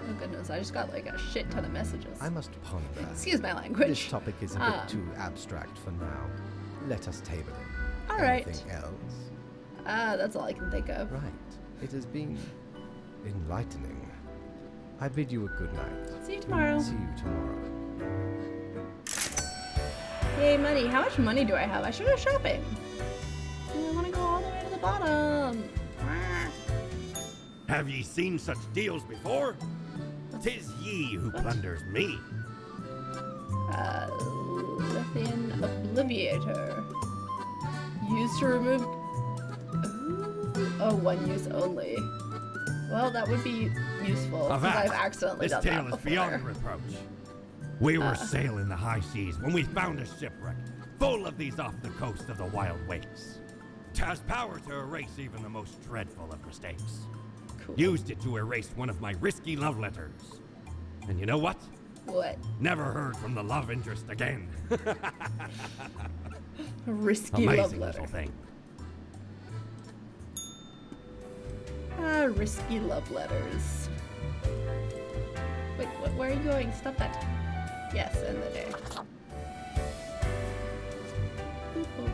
Oh goodness, I just got like a shit ton of messages. I must ponder. Excuse my language. This topic is a bit too abstract for now. Let us table it. All right. Anything else? That's all I can think of. Right. It has been enlightening. I bid you a good night. See you tomorrow. See you tomorrow. Yay, money. How much money do I have? I should go shopping. I want to go all the way to the bottom. Ah. Have ye seen such deals before? 'Tis ye who plunders me. Lithium Obliviator. Used to remove... Ooh. Oh, one use only. Well, that would be useful, because Avast! I've accidentally This done tale that is before. beyond reproach. We were sailing the high seas when we found a shipwreck full of these off the coast of the wild wakes. 'Twas power to erase even the most dreadful of mistakes. Cool. Used it to erase one of my risky love letters. And you know what? What? Never heard from the love interest again. A risky love Amazing letter. little thing. Risky love letters. Wait, where are you going? Stop that. Yes, end the day. Boop, boop.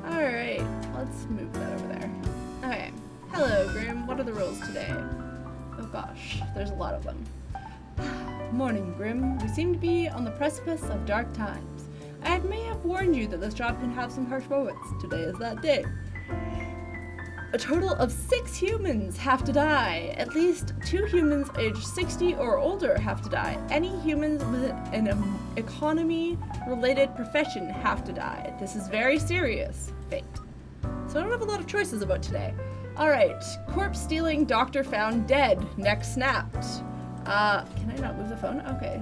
Alright, let's move that over there. Okay. Hello, Grim. What are the rules today? Oh gosh, there's a lot of them. Morning, Grim. We seem to be on the precipice of dark times. I may have warned you that this job can have some harsh moments. Today is that day. A total of 6 humans have to die. At least 2 humans aged 60 or older have to die. Any humans with an economy-related profession have to die. This is very serious. Fate. So I don't have a lot of choices about today. Alright. Corpse stealing doctor found dead. Neck snapped. Can I not move the phone? Okay.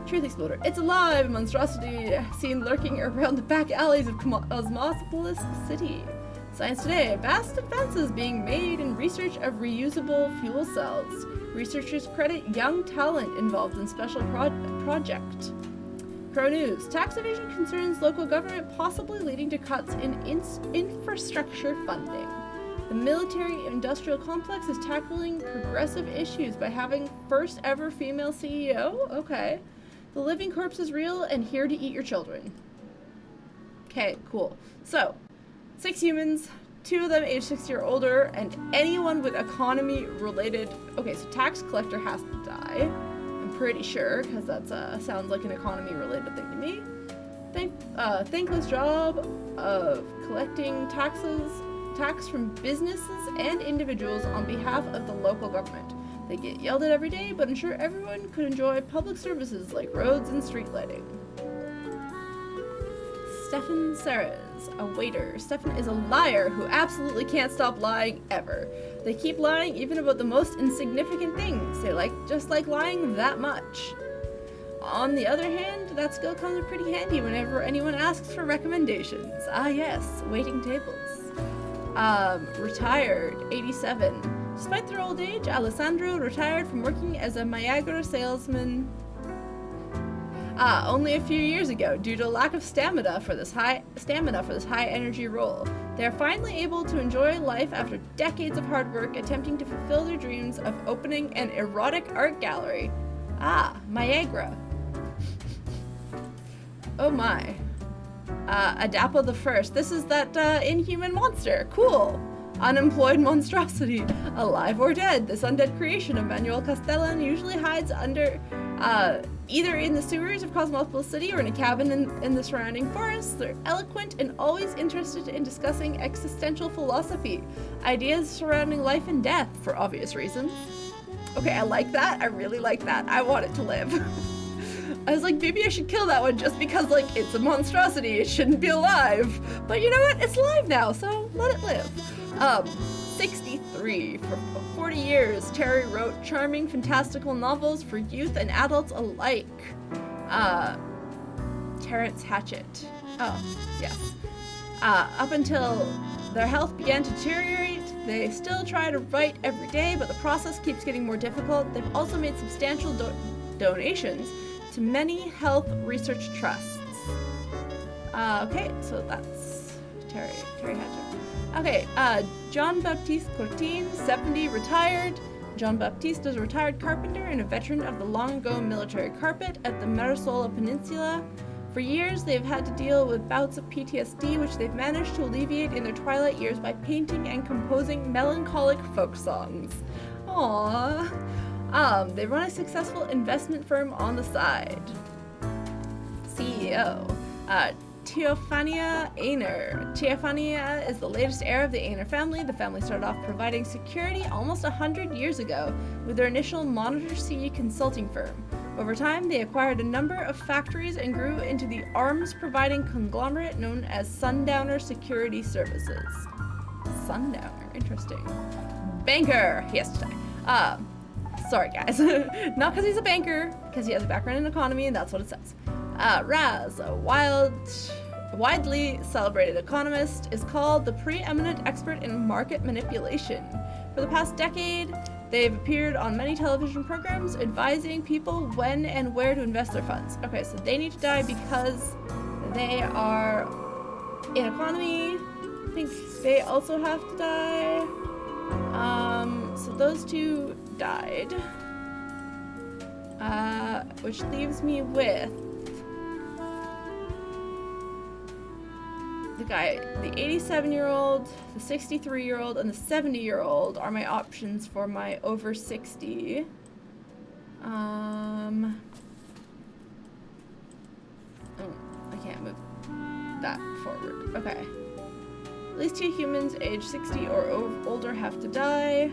Truth Exploder. It's alive! A monstrosity seen lurking around the back alleys of Cosmopolis City. Science Today. Vast advances being made in research of reusable fuel cells. Researchers credit young talent involved in special project. Pro News. Tax evasion concerns local government, possibly leading to cuts in infrastructure funding. The military-industrial complex is tackling progressive issues by having first ever female CEO? Okay. The living corpse is real and here to eat your children. Okay, cool. So, 6 humans, 2 of them age 60 or older, and anyone with economy-related... Okay, so tax collector has to die. I'm pretty sure, because that sounds like an economy-related thing to me. thankless job of collecting tax from businesses and individuals on behalf of the local government. They get yelled at every day, but ensure everyone could enjoy public services like roads and street lighting. Stefan Serres, a waiter. Stefan is a liar who absolutely can't stop lying ever. They keep lying even about the most insignificant things. They just like lying that much. On the other hand, that skill comes in pretty handy whenever anyone asks for recommendations. Ah yes, waiting tables. Retired, 87. Despite their old age, Alessandro retired from working as a Viagra salesman only a few years ago due to lack of stamina for this high energy role. They are finally able to enjoy life after decades of hard work attempting to fulfill their dreams of opening an erotic art gallery. Viagra. Oh my. Adapo the First. This is that inhuman monster. Cool. Unemployed monstrosity. Alive or dead, this undead creation of Manuel Castellan usually hides under either in the sewers of Cosmopolis City or in a cabin in the surrounding forests. They're eloquent and always interested in discussing existential philosophy, ideas surrounding life and death, for obvious reasons. Okay, I like that. I really like that. I want it to live. I was like, maybe I should kill that one just because, it's a monstrosity. It shouldn't be alive. But you know what? It's alive now, so let it live. 63. For 40 years, Terry wrote charming, fantastical novels for youth and adults alike. Terrence Hatchett. Oh, yes. Up until their health began to deteriorate, they still try to write every day, but the process keeps getting more difficult. They've also made substantial donations to many health research trusts. Okay, so that's Terry Hatcher. Okay, John Baptiste Cortin, 70, retired. John Baptiste is a retired carpenter and a veteran of the long-ago military carpet at the Marasola Peninsula. For years, they've had to deal with bouts of PTSD, which they've managed to alleviate in their twilight years by painting and composing melancholic folk songs. Aww. They run a successful investment firm on the side. CEO. Teofania Ainer. Teofania is the latest heir of the Ainer family. The family started off providing security almost 100 years ago with their initial Monitor C consulting firm. Over time, they acquired a number of factories and grew into the arms-providing conglomerate known as Sundowner Security Services. Sundowner, interesting. Banker! He has to die. Sorry guys. Not because he's a banker, because he has a background in economy, and that's what it says. Raz, a widely celebrated economist, is called the preeminent expert in market manipulation. For the past decade, they've appeared on many television programs advising people when and where to invest their funds. Okay, so they need to die because they are in economy. I think they also have to die. So those two died. Which leaves me with the guy, the 87-year-old, the 63-year-old, and the 70-year-old are my options for my over 60. Oh, I can't move that forward. Okay. At least 2 humans age 60 or older have to die.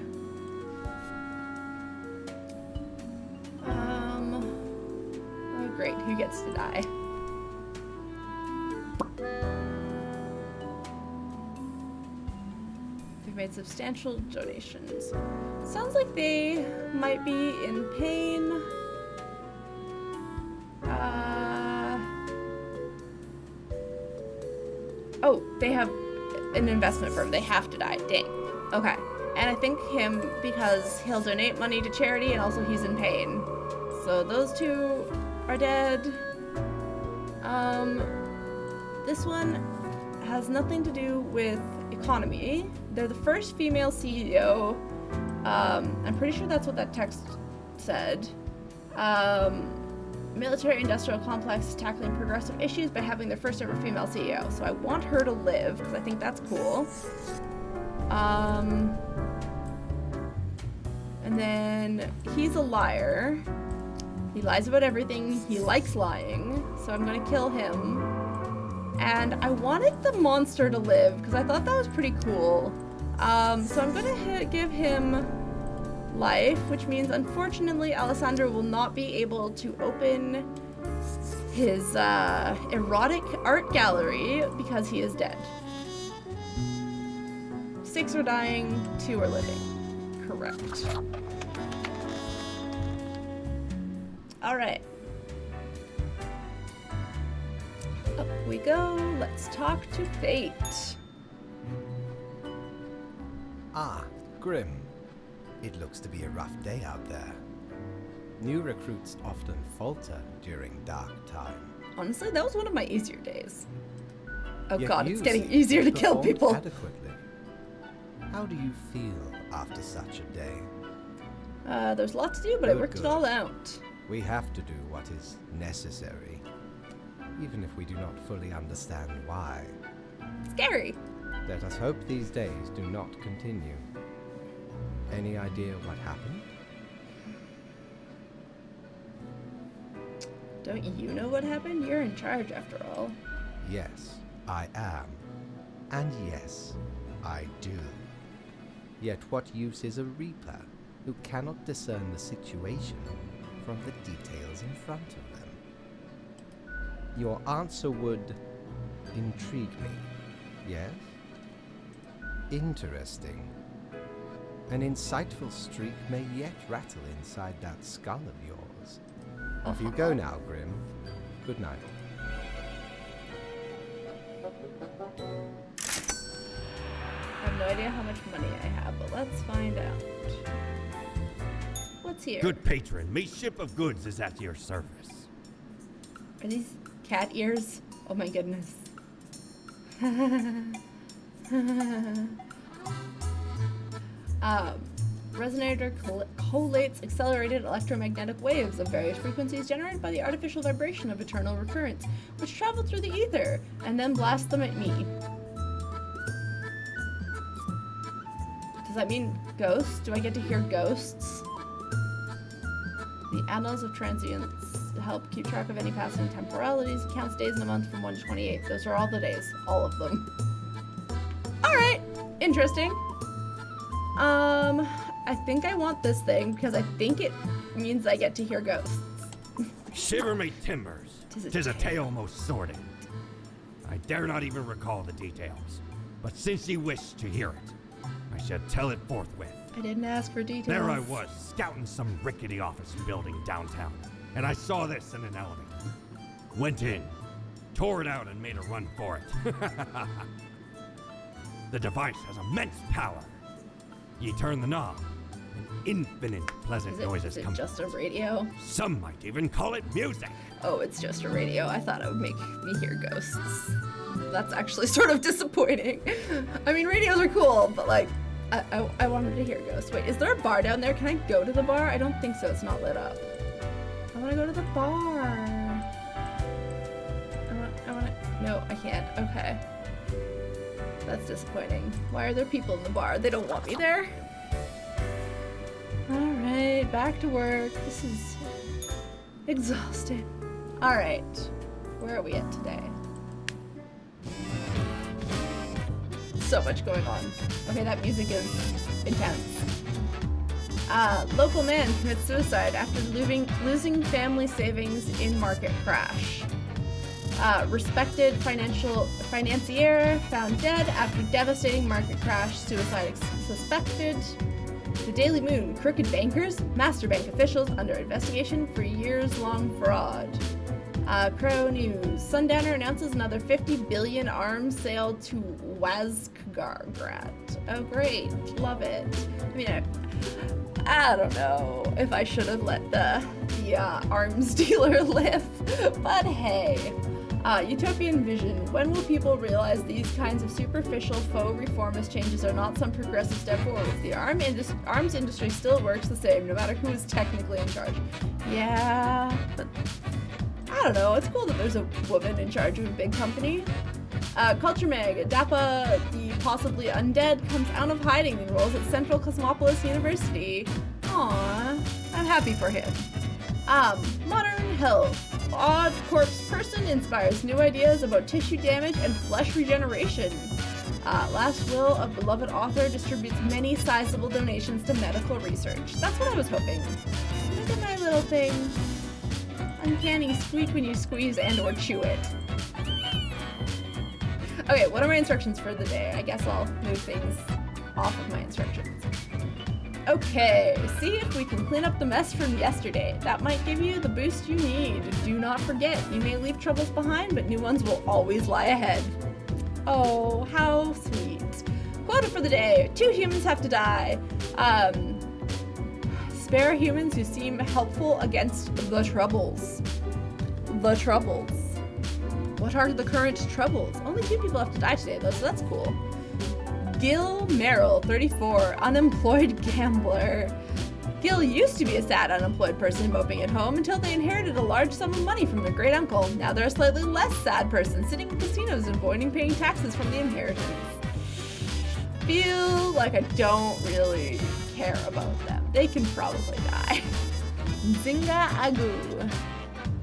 Oh, great. Who gets to die? They've made substantial donations. Sounds like they might be in pain. Oh, they have an investment firm. They have to die. Dang. Okay. And I think him because he'll donate money to charity and also he's in pain. So those two are dead. This one has nothing to do with economy. They're the first female CEO. I'm pretty sure that's what that text said. Military-industrial complex is tackling progressive issues by having their first ever female CEO. So I want her to live because I think that's cool. And then he's a liar. He lies about everything. He likes lying. So I'm gonna kill him. And I wanted the monster to live because I thought that was pretty cool. So I'm gonna give him life, which means unfortunately Alessandro will not be able to open his erotic art gallery because he is dead. 6 are dying, 2 are living. Correct. All right. Up we go. Let's talk to Fate. Ah, Grim. It looks to be a rough day out there. New recruits often falter during dark time. Honestly, that was one of my easier days. Oh Yet god, you it's getting seem easier to kill performed people. adequately. How do you feel after such a day? There's a lot to do, but I Good, worked it good. all out. We have to do what is necessary, even if we do not fully understand why. Scary. Let us hope these days do not continue. Any idea what happened? Don't you know what happened? You're in charge after all. Yes, I am. And yes, I do. Yet what use is a reaper who cannot discern the situation from the details in front of them? Your answer would intrigue me, yes? Interesting. An insightful streak may yet rattle inside that skull of yours. Off you go now, Grim. Good night. I have no idea how much money I have, but let's find out. What's here? Good patron, me ship of goods is at your service. Are these cat ears? Oh my goodness. Resonator collates accelerated electromagnetic waves of various frequencies generated by the artificial vibration of eternal recurrence, which travel through the ether and then blast them at me. Does that mean ghosts? Do I get to hear ghosts? The annals of transience help keep track of any passing temporalities. It counts days in a month from 1 to 28. Those are all the days. All of them. Alright. Interesting. I think I want this thing because I think it means I get to hear ghosts. Shiver me timbers. 'Tis a tale most sordid. I dare not even recall the details. But since you wish to hear it, I shall tell it forthwith. I didn't ask for details. There I was, scouting some rickety office building downtown, and I saw this in an elevator. Went in, tore it out, and made a run for it. The device has immense power. You turn the knob, and infinite pleasant noises Is come. it just a radio? Some might even call it music. Oh, it's just a radio. I thought it would make me hear ghosts. That's actually sort of disappointing. I mean, radios are cool, but like, I wanted to hear ghosts. Wait, is there a bar down there? Can I go to the bar? I don't think so. It's not lit up. I want to go to the bar. I want to. No, I can't. Okay. That's disappointing. Why are there people in the bar? They don't want me there. Alright, back to work. This is exhausting. Alright, where are we at today? So much going on. Okay, that music is intense. Local man commits suicide after losing family savings in market crash. Respected financier found dead after devastating market crash. Suicide suspected. The Daily Moon. Crooked bankers, master bank officials under investigation for years-long fraud. Crow News. Sundowner announces another 50 billion arms sale to Wazkgargrat. Oh, great. Love it. I mean, I don't know if I should have let the arms dealer live, but hey. Utopian vision. When will people realize these kinds of superficial faux reformist changes are not some progressive step forward? The arms industry still works the same, no matter who is technically in charge. Yeah, but I don't know. It's cool that there's a woman in charge of a big company. Culture Mag. Dappa, the possibly undead, comes out of hiding and enrolls at Central Cosmopolis University. Aww, I'm happy for him. Modern Health. odd corpse person inspires new ideas about tissue damage and flesh regeneration. Last will of beloved author distributes many sizable donations to medical research. That's what I was hoping. Look at my little thing. Uncanny squeak when you squeeze and or chew it. Okay, what are my instructions for the day? I guess I'll move things off of my instructions. Okay, see if we can clean up the mess from yesterday. That might give you the boost you need. Do not forget, you may leave troubles behind, but new ones will always lie ahead. Oh, how sweet. Quota for the day. 2 humans have to die. Spare humans who seem helpful against the troubles. The troubles. What are the current troubles? Only 2 people have to die today, though, so that's cool. Gil Merrill, 34, unemployed gambler. Gil used to be a sad, unemployed person moping at home until they inherited a large sum of money from their great uncle. Now they're a slightly less sad person, sitting in casinos and avoiding paying taxes from the inheritance. Feel like I don't really care about them. They can probably die. Mzinga Agu.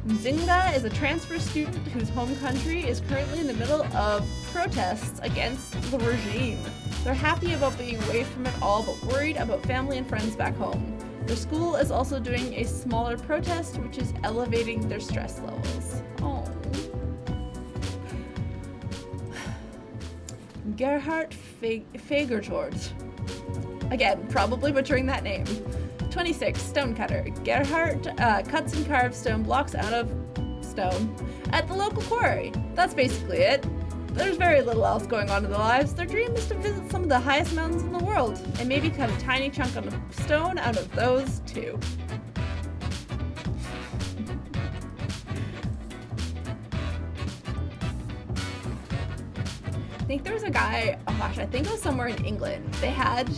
Mzinga is a transfer student whose home country is currently in the middle of protests against the regime. They're happy about being away from it all, but worried about family and friends back home. Their school is also doing a smaller protest, which is elevating their stress levels. Oh. Gerhard Fagertort. Again, probably butchering that name. 26, stonecutter. Gerhard cuts and carves stone blocks out of stone at the local quarry. That's basically it. There's very little else going on in their lives. Their dream is to visit some of the highest mountains in the world, and maybe cut a tiny chunk of stone out of those too. I think there was a guy, oh gosh, I think it was somewhere in England. They had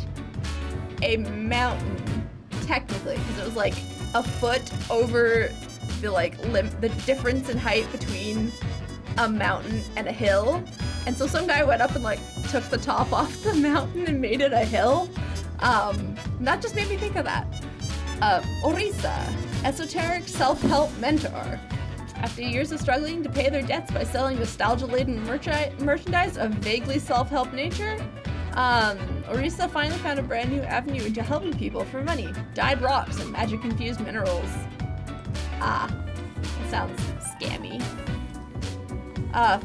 a mountain, technically, because it was like a foot over the difference in height between a mountain and a hill, and so some guy went up and took the top off the mountain and made it a hill. That just made me think of that. Orisa, esoteric self-help mentor. After years of struggling to pay their debts by selling nostalgia-laden merchandise of vaguely self-help nature, Orisa finally found a brand new avenue into helping people for money. Dyed rocks and magic-infused minerals. That sounds scammy.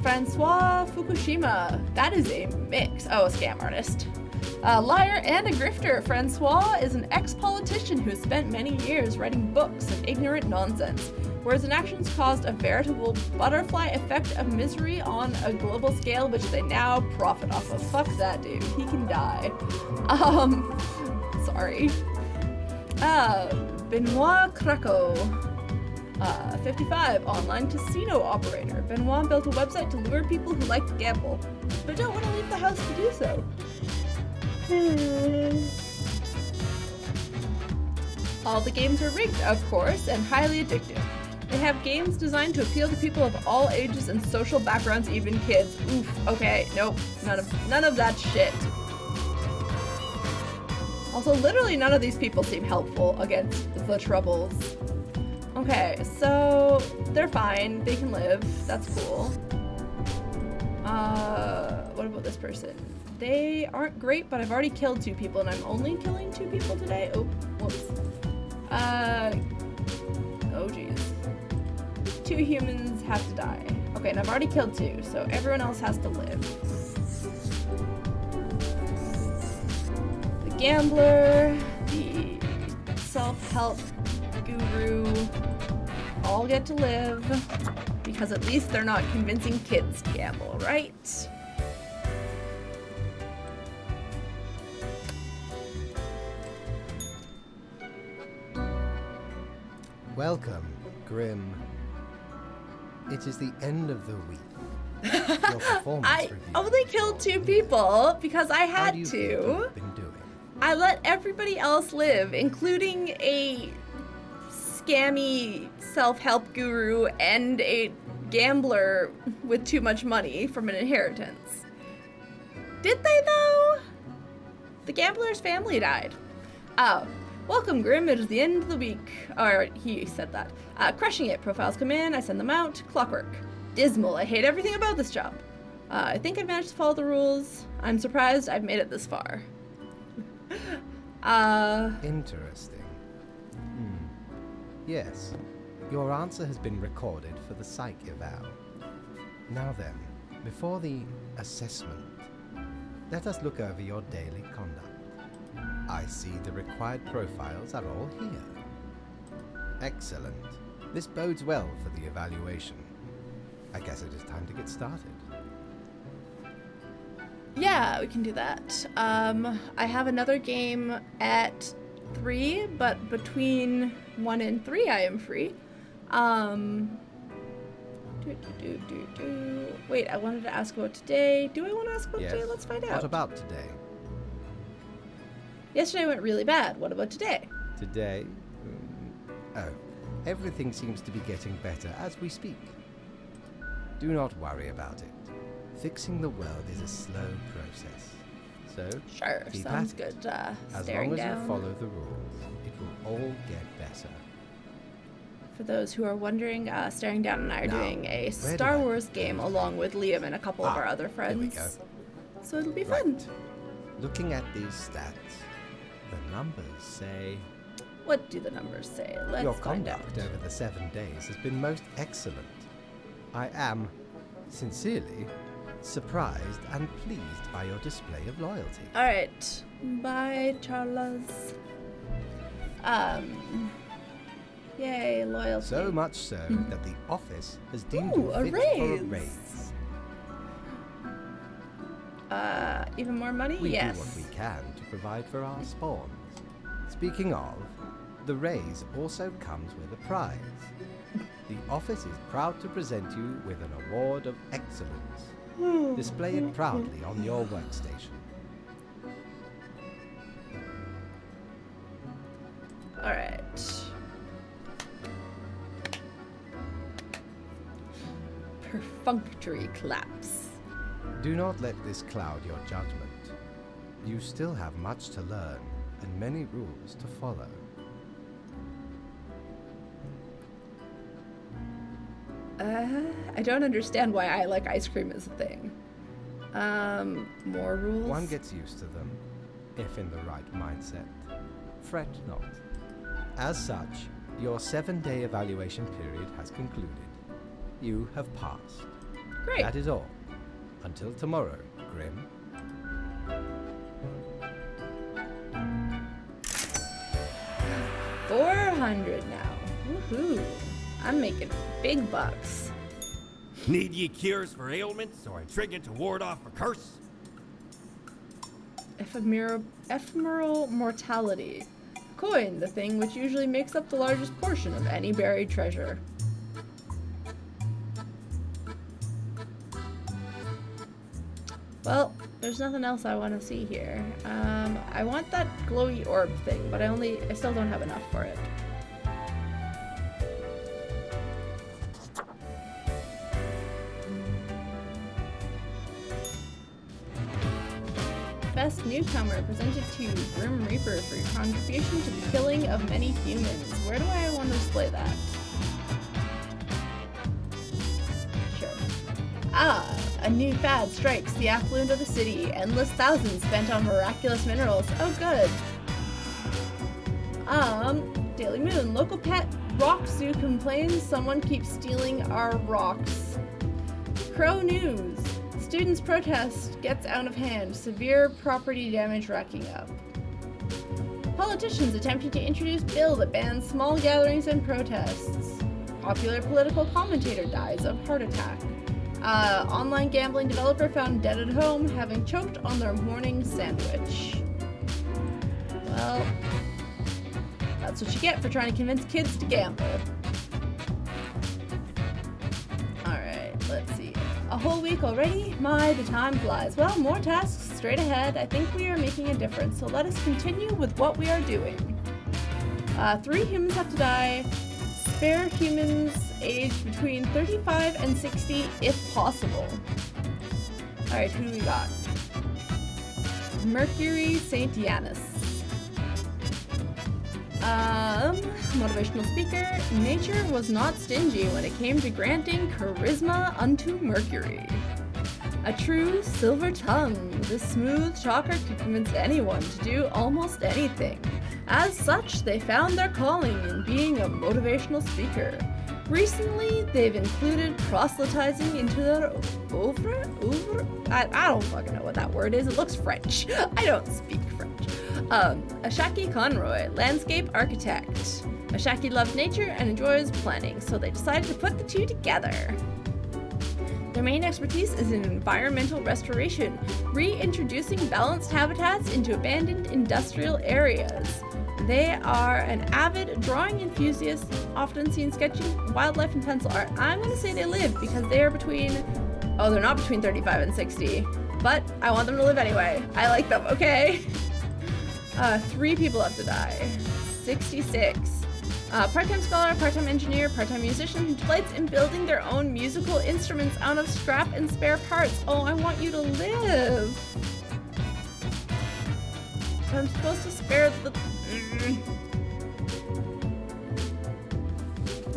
Francois Fukushima. That is a mix. Oh, a scam artist. A liar and a grifter. Francois is an ex-politician who has spent many years writing books of ignorant nonsense, whereas his actions caused a veritable butterfly effect of misery on a global scale, which they now profit off of. Fuck that dude. He can die. Sorry. Benoit Krakow. 55, online casino operator. Benoit built a website to lure people who like to gamble, but don't want to leave the house to do so. All the games are rigged, of course, and highly addictive. They have games designed to appeal to people of all ages and social backgrounds, even kids. Oof, okay, nope, none of that shit. Also, literally none of these people seem helpful against the troubles. Okay, so they're fine. They can live. That's cool. What about this person? They aren't great, but I've already killed 2 people, and I'm only killing 2 people today. Oh, whoops. Oh geez. 2 humans have to die. Okay, and I've already killed 2, so everyone else has to live. The gambler, the self-help guru, all get to live, because at least they're not convincing kids to gamble, right? Welcome, Grim. It is the end of the week. Your performance I review. only killed 2 people because I How had do you to. think you've been doing? I let everybody else live, including a scammy self-help guru and a gambler with too much money from an inheritance. Did they though? The gambler's family died. Oh, Welcome, Grim. It is the end of the week. Or he said that. Crushing it. Profiles come in. I send them out. Clockwork. Dismal. I hate everything about this job. I think I've managed to follow the rules. I'm surprised I've made it this far. Interesting. Yes, your answer has been recorded for the psych eval. Now then, before the assessment, let us look over your daily conduct. I see the required profiles are all here. Excellent. This bodes well for the evaluation. I guess it is time to get started. Yeah, we can do that. I have another game at 3, but between 1 and 3 I am free. Wait, I wanted to ask about today. Do I want to ask about today? Let's find out. What about today? Yesterday went really bad. What about today? Today? Oh, everything seems to be getting better as we speak. Do not worry about it. Fixing the world is a slow process. So, sure, keep sounds at it. good. As Staring long as down. you follow the rules, it will all get better. For those who are wondering, Staring Down and I are Now, doing a where Star did I Wars put game it? along with Liam and a couple of our other Here we friends. go. So it'll be fun. Right. Looking at these stats, the numbers say What do the numbers say? Let's your find out. conduct over the 7 days has been most excellent. I am, sincerely, surprised and pleased by your display of loyalty. All right. Bye, Charles. Yay, loyalty. So much so that the office has deemed Ooh, you a fit for a raise. raise. Even more money? We yes. do what we can to provide for our spawns. Speaking of, the raise also comes with a prize. The office is proud to present you with an award of excellence. Display it proudly on your workstation. All right. Perfunctory collapse. Do not let this cloud your judgment. You still have much to learn and many rules to follow. I don't understand why I like ice cream as a thing. More rules? One gets used to them, if in the right mindset. Fret not. As such, your 7-day evaluation period has concluded. You have passed. Great. That is all. Until tomorrow, Grim. $400 now. Woohoo. I'm making big bucks. Need ye cures for ailments or a trinket to ward off a curse? Ephemeral mortality. Coin, the thing which usually makes up the largest portion of any buried treasure. Well, there's nothing else I want to see here. I want that glowy orb thing, but I still don't have enough for it. Best newcomer presented to Grim Reaper for your contribution to the killing of many humans. Where do I want to display that? Sure. A new fad strikes the affluent of the city. Endless thousands spent on miraculous minerals. Oh, good. Daily Moon. Local pet rock zoo complains someone keeps stealing our rocks. Crow News. Students' protest gets out of hand. Severe property damage racking up. Politicians attempting to introduce bill that bans small gatherings and protests. Popular political commentator dies of heart attack. Online gambling developer found dead at home, having choked on their morning sandwich. Well, that's what you get for trying to convince kids to gamble. Alright, let's see. A whole week already? My, the time flies. Well, more tasks straight ahead. I think we are making a difference, so let us continue with what we are doing. 3 humans have to die. Spare humans aged between 35 and 60 if possible. Alright, who do we got? Mercury St. Yanis. Motivational speaker. Nature was not stingy when it came to granting charisma unto Mercury. A true silver tongue, this smooth talker could convince anyone to do almost anything. As such, they found their calling in being a motivational speaker. Recently, they've included proselytizing into their oeuvre? I don't fucking know what that word is. It looks French. I don't speak French. Ashaki Conroy, landscape architect. Ashaki loves nature and enjoys planning, so they decided to put the two together. Their main expertise is in environmental restoration, reintroducing balanced habitats into abandoned industrial areas. They are an avid drawing enthusiast, often seen sketching wildlife and pencil art. I'm going to say they live because they are they're not between 35 and 60, but I want them to live anyway. I like them, okay? 3 people have to die. 66. Part-time scholar, part-time engineer, part-time musician who delights in building their own musical instruments out of scrap and spare parts. Oh, I want you to live. I'm supposed to spare the...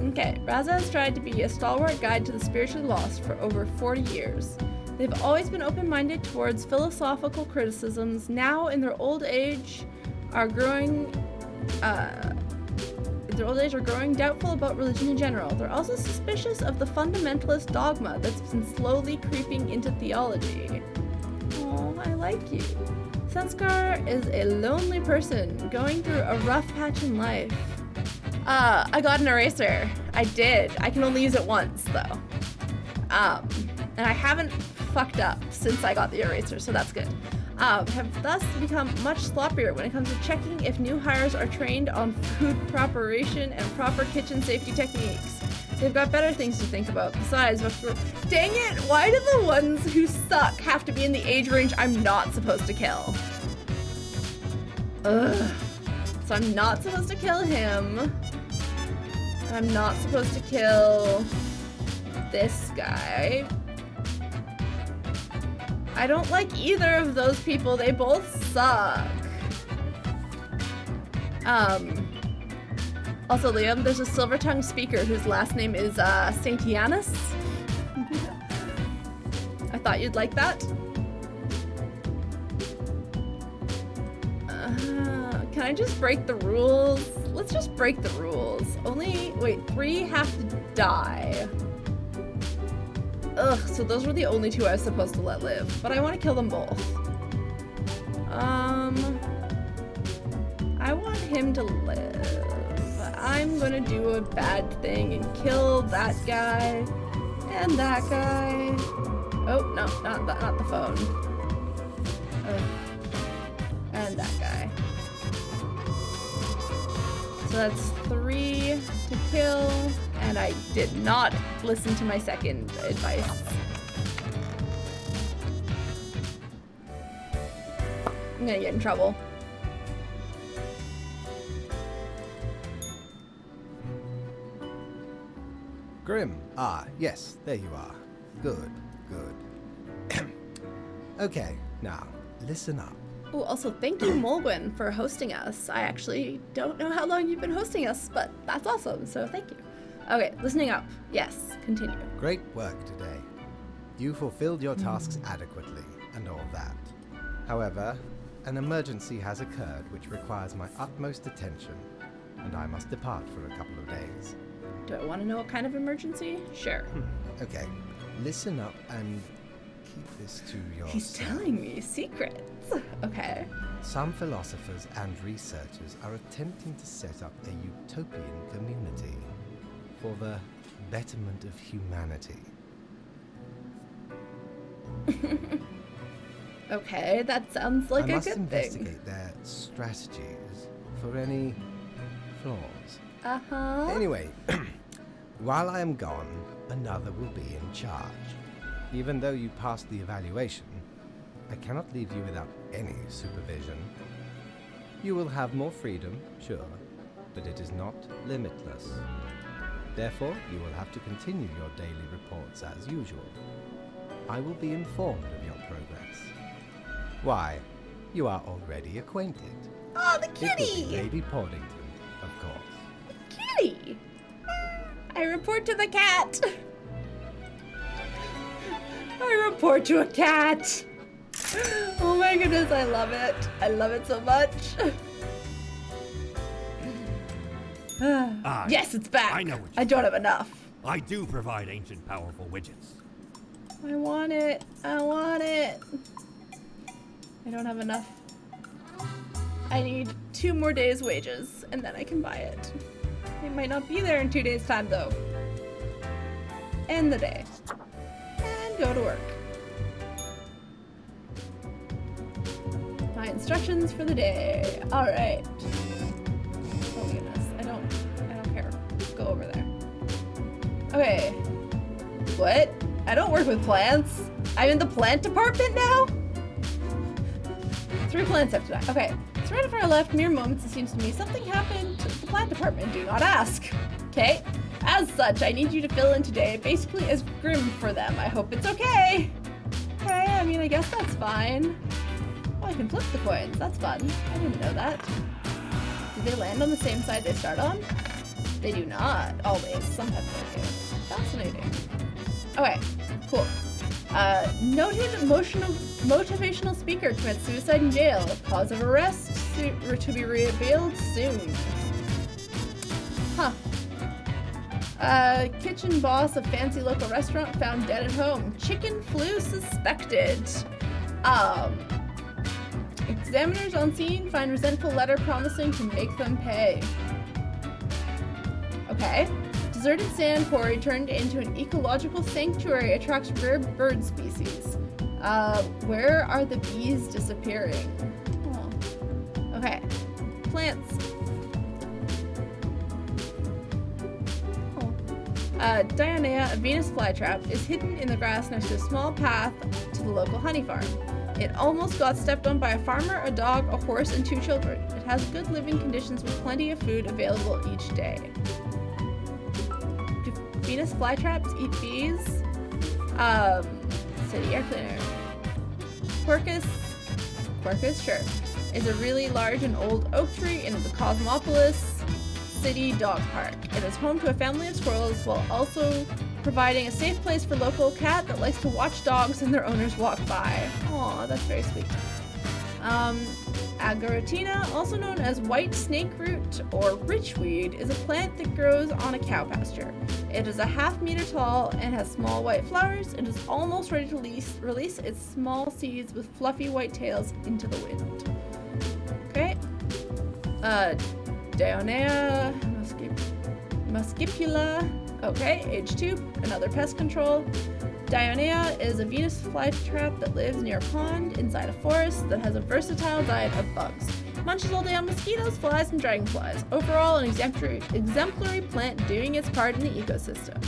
Okay, Raza has tried to be a stalwart guide to the spiritually lost for over 40 years. They've always been open-minded towards philosophical criticisms. Now, in their old age, are growing doubtful about religion in general. They're also suspicious of the fundamentalist dogma that's been slowly creeping into theology. Oh, I like you. Sanskar is a lonely person going through a rough patch in life. I got an eraser. I did. I can only use it once, though. And I haven't fucked up since I got the eraser, so that's good. Have thus become much sloppier when it comes to checking if new hires are trained on food preparation and proper kitchen safety techniques. They've got better things to think about. Besides, dang it, why do the ones who suck have to be in the age range I'm not supposed to kill? Ugh. So I'm not supposed to kill him. I'm not supposed to kill this guy. I don't like either of those people. They both suck. Also, Liam, there's a silver-tongued speaker whose last name is Saintianus. I thought you'd like that. Can I just break the rules? Let's just break the rules. 3 have to die. Ugh, so those were the only 2 I was supposed to let live. But I want to kill them both. I want him to live. I'm gonna do a bad thing and kill that guy and that guy. Oh, no, not the phone. And that guy. So that's 3 to kill, and I did not listen to my second advice. I'm gonna get in trouble. Grim. Yes, there you are. Good, good. Okay, now, listen up. Oh, also thank you, Mulgwyn, for hosting us. I actually don't know how long you've been hosting us, but that's awesome, so thank you. Okay, listening up. Yes, continue. Great work today. You fulfilled your tasks adequately, and all that. However, an emergency has occurred which requires my utmost attention, and I must depart for a couple of days. Do I want to know what kind of emergency? Sure. Okay, listen up and keep this to yourself. He's telling me secrets. Okay. Some philosophers and researchers are attempting to set up a utopian community for the betterment of humanity. Okay, that sounds like a good thing. I must investigate their strategies for any flaws. Uh-huh. Anyway, while I am gone, another will be in charge. Even though you passed the evaluation, I cannot leave you without any supervision. You will have more freedom, sure, but it is not limitless. Therefore, you will have to continue your daily reports as usual. I will be informed of your progress. Why, you are already acquainted. Oh, the It will kitty! be Lady Portington of course. Kitty! I report to the cat! I report to a cat! Oh my goodness, I love it. I love it so much. Yes, it's back. I know what I don't have enough. I do provide ancient powerful widgets. I want it. I want it. I don't have enough. I need 2 more days' wages, and then I can buy it. It might not be there in 2 days' time, though. End the day. And go to work. My instructions for the day. Alright. Oh my goodness. I don't care. Go over there. Okay. What? I don't work with plants. I'm in the plant department now? 3 plants have to die. Okay. So right after I left, mere moments, it seems to me, something happened to the plant department. Do not ask. Okay? As such, I need you to fill in today, basically as Grim for them. I hope it's okay. Okay, I mean, I guess that's fine. Oh, I can flip the coins. That's fun. I didn't know that. Do they land on the same side they start on? They do not. Always. Sometimes they do. Fascinating. Okay, cool. Noted motivational speaker commits suicide in jail. Cause of arrest to be revealed soon. Huh. Kitchen boss of fancy local restaurant found dead at home. Chicken flu suspected. Examiners on scene find resentful letter promising to make them pay. Okay. Deserted sand quarry turned into an ecological sanctuary attracts rare bird species. Where are the bees disappearing? Oh. Okay. Plants. Dionea, a Venus flytrap, is hidden in the grass next to a small path to the local honey farm. It almost got stepped on by a farmer, a dog, a horse, and 2 children. It has good living conditions with plenty of food available each day. Do Venus flytraps eat bees? City air cleaner. Quercus, sure, is a really large and old oak tree in the Cosmopolis City Dog Park. It is home to a family of squirrels while also providing a safe place for local cat that likes to watch dogs and their owners walk by. Aw, that's very sweet. Agaritina, also known as white snake root or richweed, is a plant that grows on a cow pasture. It is a half-meter tall and has small white flowers. It is almost ready to release its small seeds with fluffy white tails into the wind. Okay. Dionea muscipula. Okay, age 2, another pest control. Dionea is a Venus flytrap that lives near a pond inside a forest that has a versatile diet of bugs. Munches all day on mosquitoes, flies, and dragonflies. Overall, an exemplary plant doing its part in the ecosystem.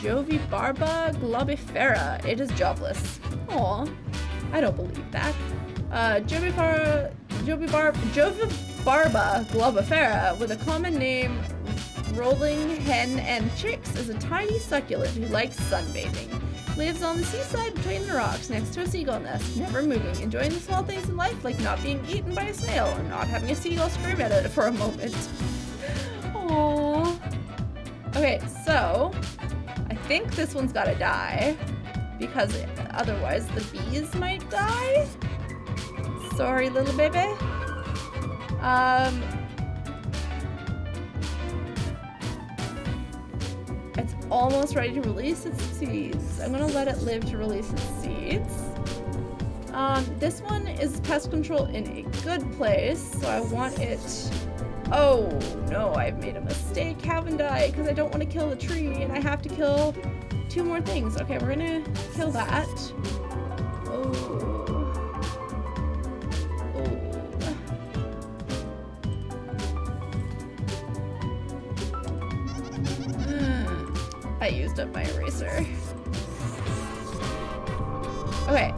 Jovibarba globifera. It is jobless. Aw, I don't believe that. Jovibarba globifera, with a common name rolling hen and chicks, is a tiny succulent who likes sunbathing. Lives on the seaside between the rocks next to a seagull nest, never moving, enjoying the small things in life like not being eaten by a snail or not having a seagull scream at it for a moment. Aww. Okay, so I think this one's gotta die because otherwise the bees might die. Sorry, little baby. It's almost ready to release its seeds. I'm gonna let it live to release its seeds. This one is pest control in a good place, so I want it. Oh no, I've made a mistake. Haven't I? Because I don't want to kill the tree, and I have to kill 2 more things. Okay, we're gonna kill that. Oh. I used up my eraser. Okay.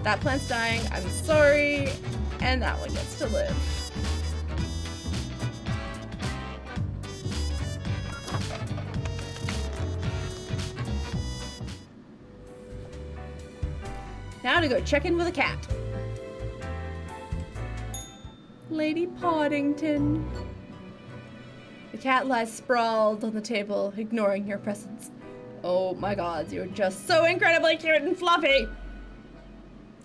That plant's dying. I'm sorry. And that one gets to live. Now to go check in with a cat. Lady Poddington. The cat lies sprawled on the table, ignoring your presence. Oh my god, you're just so incredibly cute and fluffy!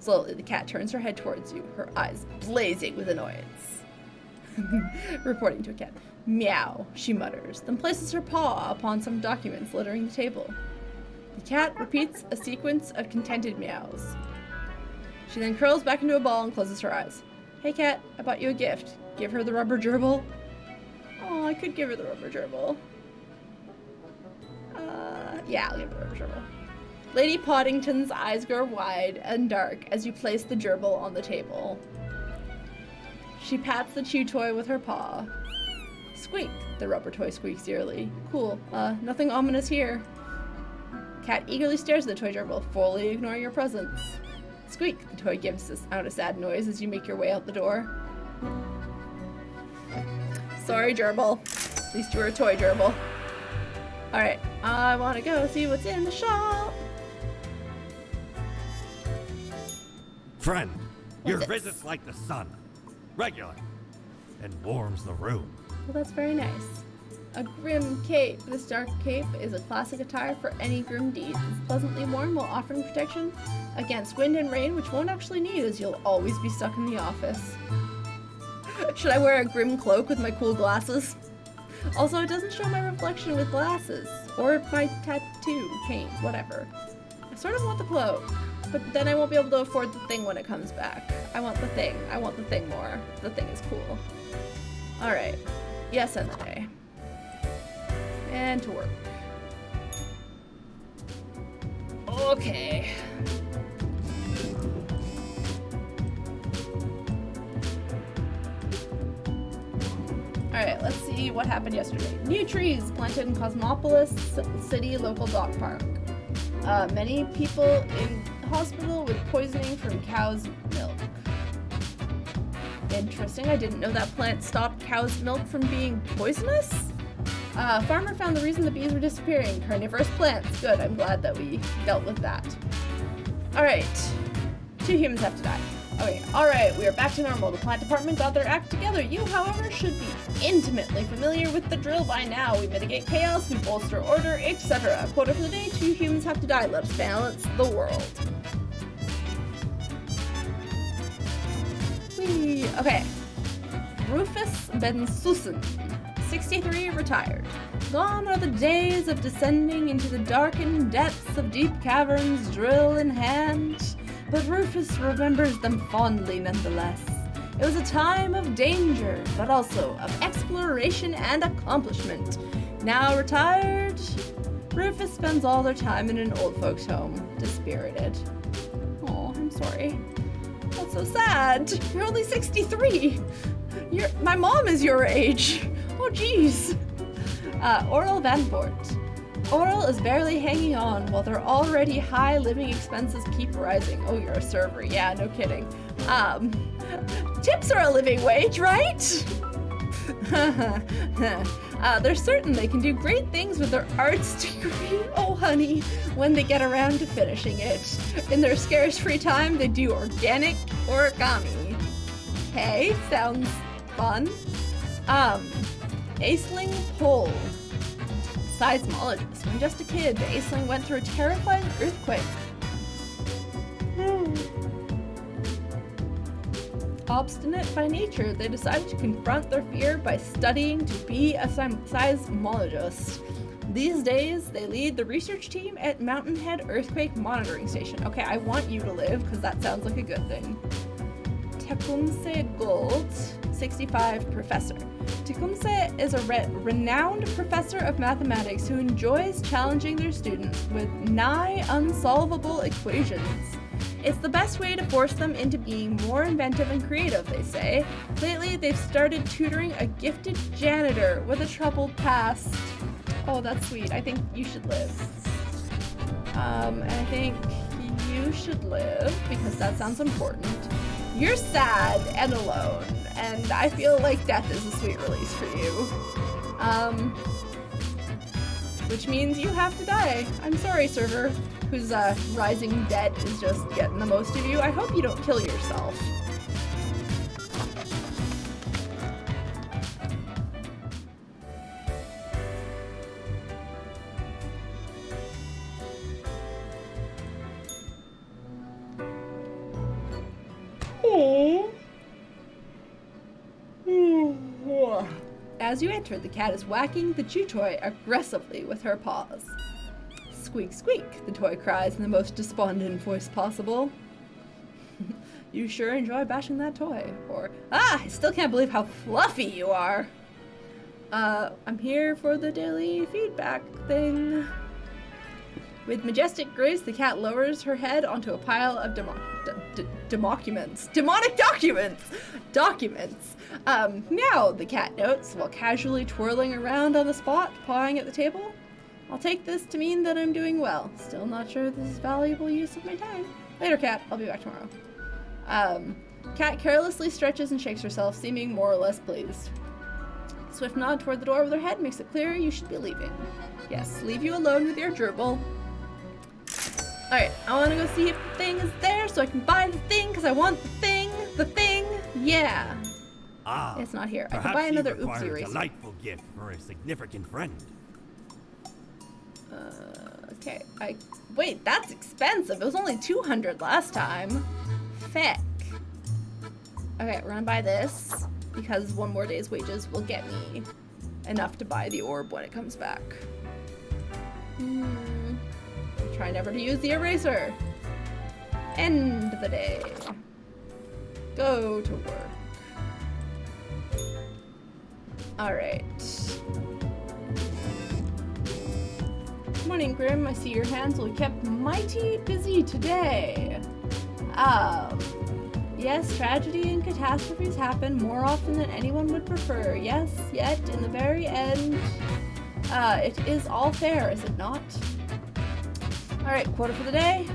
Slowly, the cat turns her head towards you, her eyes blazing with annoyance. Reporting to a cat. Meow, she mutters, then places her paw upon some documents littering the table. The cat repeats a sequence of contented meows. She then curls back into a ball and closes her eyes. Hey cat, I bought you a gift. Give her the rubber gerbil. Oh, I could give her the rubber gerbil. Yeah, I'll give her the rubber gerbil. Lady Poddington's eyes grow wide and dark as you place the gerbil on the table. She pats the chew toy with her paw. Squeak, the rubber toy squeaks eerily. Cool, nothing ominous here. Cat eagerly stares at the toy gerbil, fully ignoring your presence. Squeak, the toy gives out a sad noise as you make your way out the door. Sorry, gerbil. At least you were a toy gerbil. Alright, I want to go see what's in the shop. Friend, your What's this? visit's like the sun. Regular. And warms the room. Well, that's very nice. A grim cape. This dark cape is a classic attire for any grim deeds. It's pleasantly warm while offering protection against wind and rain, which won't actually need as you'll always be stuck in the office. Should I wear a grim cloak with my cool glasses? Also, it doesn't show my reflection with glasses. Or my tattoo, paint, whatever. I sort of want the cloak, but then I won't be able to afford the thing when it comes back. I want the thing. I want the thing more. The thing is cool. Alright. Yes, and the day. And to work. Okay. Alright, let's see what happened yesterday. New trees planted in Cosmopolis City local dog park. Many people in hospital with poisoning from cow's milk. Interesting, I didn't know that plant stopped cow's milk from being poisonous. Farmer found the reason the bees were disappearing. Carnivorous plants. Good, I'm glad that we dealt with that. Alright. 2 humans have to die. Okay, alright, we are back to normal. The plant department got their act together. You, however, should be intimately familiar with the drill by now. We mitigate chaos, we bolster order, etc. Quota for the day, 2 humans have to die. Let us balance the world. Whee! Okay. Rufus Bensussen, 63, retired. Gone are the days of descending into the darkened depths of deep caverns, drill in hand. But Rufus remembers them fondly nonetheless. It was a time of danger, but also of exploration and accomplishment. Now retired, Rufus spends all their time in an old folks' home, dispirited. Oh, I'm sorry. That's so sad. You're only 63. My mom is your age. Oh, jeez. Oral Van Bort. Oral is barely hanging on while their already high living expenses keep rising. Oh, you're a server. Yeah, no kidding. Tips are a living wage, right? They're certain they can do great things with their arts degree. Oh, honey, when they get around to finishing it. In their scarce free time, they do organic origami. Hey, sounds fun. Aisling Pole. Seismologist. When just a kid, Aisling went through a terrifying earthquake. Obstinate by nature, they decided to confront their fear by studying to be a seismologist. These days, they lead the research team at Mountain Head Earthquake Monitoring Station. Okay, I want you to live, because that sounds like a good thing. Tecumseh Gold, 65, professor. Tecumseh is a renowned professor of mathematics who enjoys challenging their students with nigh unsolvable equations. It's the best way to force them into being more inventive and creative, they say. Lately, they've started tutoring a gifted janitor with a troubled past. Oh, that's sweet. I think you should live. And I think you should live because that sounds important. You're sad and alone, and I feel like death is a sweet release for you. Which means you have to die. I'm sorry, server, whose rising debt is just getting the most of you. I hope you don't kill yourself. As you enter, the cat is whacking the chew toy aggressively with her paws. Squeak, squeak, the toy cries in the most despondent voice possible. You sure enjoy bashing that toy. Or, I still can't believe how fluffy you are. I'm here for the daily feedback thing. With majestic grace, the cat lowers her head onto a pile of demonic documents. Meow, the cat notes, while casually twirling around on the spot, pawing at the table. I'll take this to mean that I'm doing well. Still not sure this is valuable use of my time. Later, cat. I'll be back tomorrow. Cat carelessly stretches and shakes herself, seeming more or less pleased. Swift nod toward the door with her head makes it clear you should be leaving. Yes, leave you alone with your gerbil. Alright, I want to go see if the thing is there so I can buy the thing because I want the thing. The thing, yeah. It's not here. I can buy another oopsie a eraser. delightful gift for a significant friend. Okay, wait, that's expensive. It was only 200 last time. Feck. Okay, we're gonna buy this because one more day's wages will get me enough to buy the orb when it comes back. Try never to use the eraser. End the day. Go to work. Alright. Morning, Grim. I see your hands will be kept mighty busy today. Yes, tragedy and catastrophes happen more often than anyone would prefer. Yes, yet in the very end, it is all fair, is it not? Alright, quota for the day.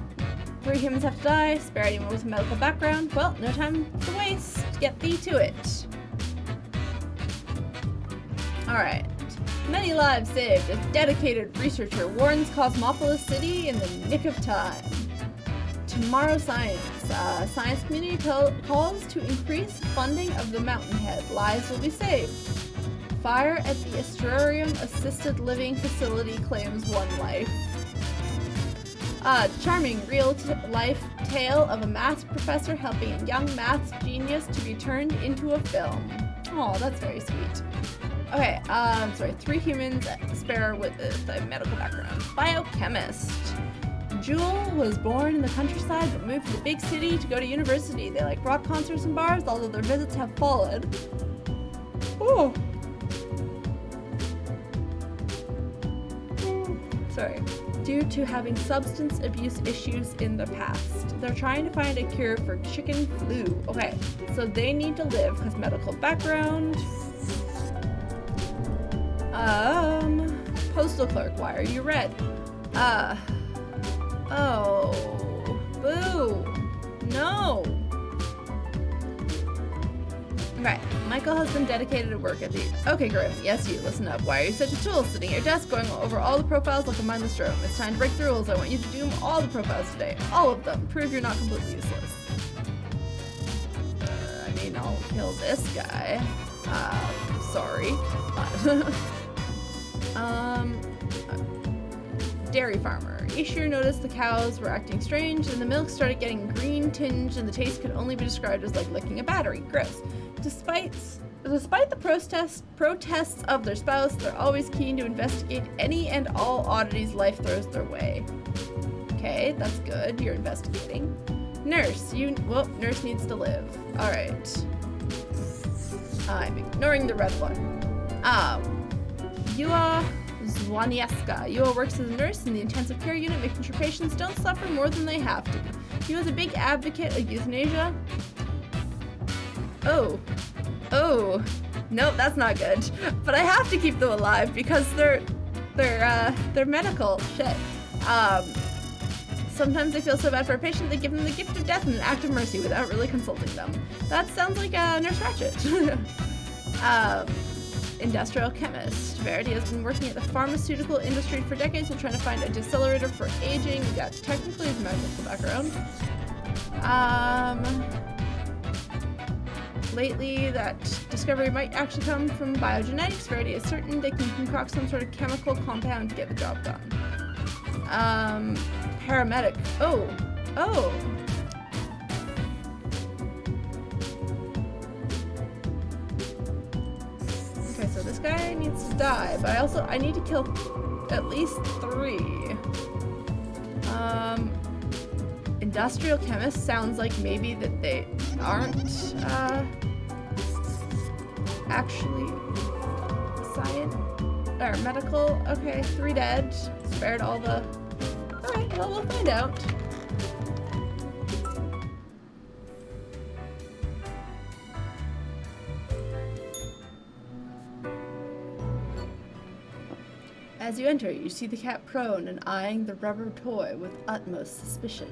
3 humans have to die. Spare anyone with a medical background. Well, no time to waste. Get thee to it. Alright. Many lives saved. A dedicated researcher warns Cosmopolis City in the nick of time. Tomorrow Science. Science community calls to increase funding of the Mountainhead. Lives will be saved. Fire at the Astrarium Assisted Living Facility claims 1 life. Charming real-life tale of a math professor helping a young math genius to be turned into a film. Oh, that's very sweet. Okay, sorry, 3 humans spare with a medical background. Biochemist. Jewel was born in the countryside but moved to the big city to go to university. They like rock concerts and bars, although their visits have fallen. Oh. Sorry. Due to having substance abuse issues in the past. They're trying to find a cure for chicken flu. Okay, so they need to live because medical background. Postal clerk, why are you red? Oh, boo, no. Okay, Michael has been dedicated to work at the... Okay, Grim, yes you, listen up. Why are you such a tool, sitting at your desk going over all the profiles like a mindless drone? It's time to break the rules. I want you to doom all the profiles today. All of them. Prove you're not completely useless. I mean, I'll kill this guy. Sorry. Dairy farmer. Ishir noticed the cows were acting strange and the milk started getting green tinged and the taste could only be described as like licking a battery. Gross. Despite the protests of their spouse, they're always keen to investigate any and all oddities life throws their way. Okay, that's good. You're investigating. Nurse. Nurse needs to live. Alright. I'm ignoring the red one. Yua Zwanieska. Yua works as a nurse in the intensive care unit, making sure patients don't suffer more than they have to. Yua is a big advocate of euthanasia. Oh. Nope, that's not good. But I have to keep them alive because they're medical. Shit. Sometimes they feel so bad for a patient they give them the gift of death in an act of mercy without really consulting them. That sounds like Nurse Ratchet. Industrial chemist. Verity has been working at the pharmaceutical industry for decades while trying to find a decelerator for aging. We got technically his medical background. Lately, that discovery might actually come from biogenetics. Verity is certain they can concoct some sort of chemical compound to get the job done. Paramedic. Oh. Okay, so this guy needs to die, but I need to kill at least 3. Industrial chemist sounds like maybe that they aren't actually science or medical. Okay, 3 dead. Spared all the. Alright, well, we'll find out. As you enter, you see the cat prone and eyeing the rubber toy with utmost suspicion.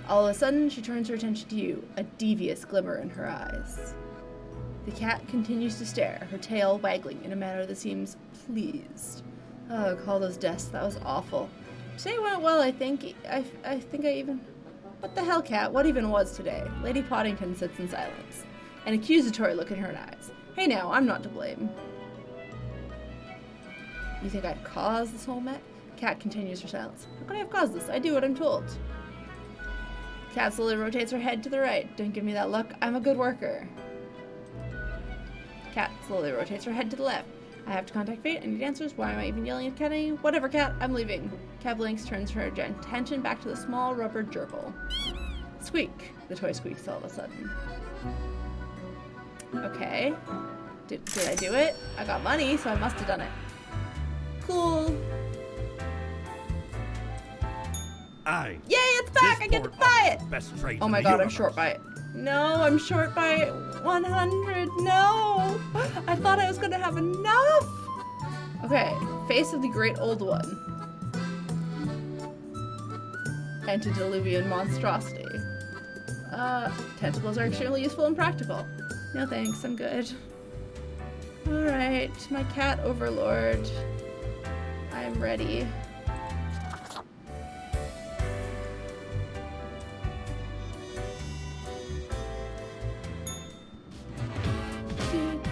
All of a sudden, she turns her attention to you, a devious glimmer in her eyes. The cat continues to stare, her tail waggling in a manner that seems pleased. Ugh, all those deaths, that was awful. Today went well, I think. I even... What the hell, cat? What even was today? Lady Poddington sits in silence, an accusatory look in her eyes. Hey now, I'm not to blame. You think I caused this whole mess? Cat continues her silence. How could I have caused this? I do what I'm told. Cat slowly rotates her head to the right. Don't give me that look. I'm a good worker. Cat slowly rotates her head to the left. I have to contact fate. I need answers. Why am I even yelling at Kenny? Whatever, Cat. I'm leaving. Cat blinks, turns her attention back to the small rubber gerbil. Squeak. The toy squeaks all of a sudden. Okay. Did I do it? I got money, so I must have done it. Cool. Yay, it's back! I get to buy it! Best trade Oh in my the god, I'm universe. short by it. No, I'm short by 100. No! I thought I was gonna have enough! Okay, face of the great old one. Antediluvian monstrosity. Tentacles are extremely useful and practical. No thanks, I'm good. Alright, my cat overlord. I'm ready.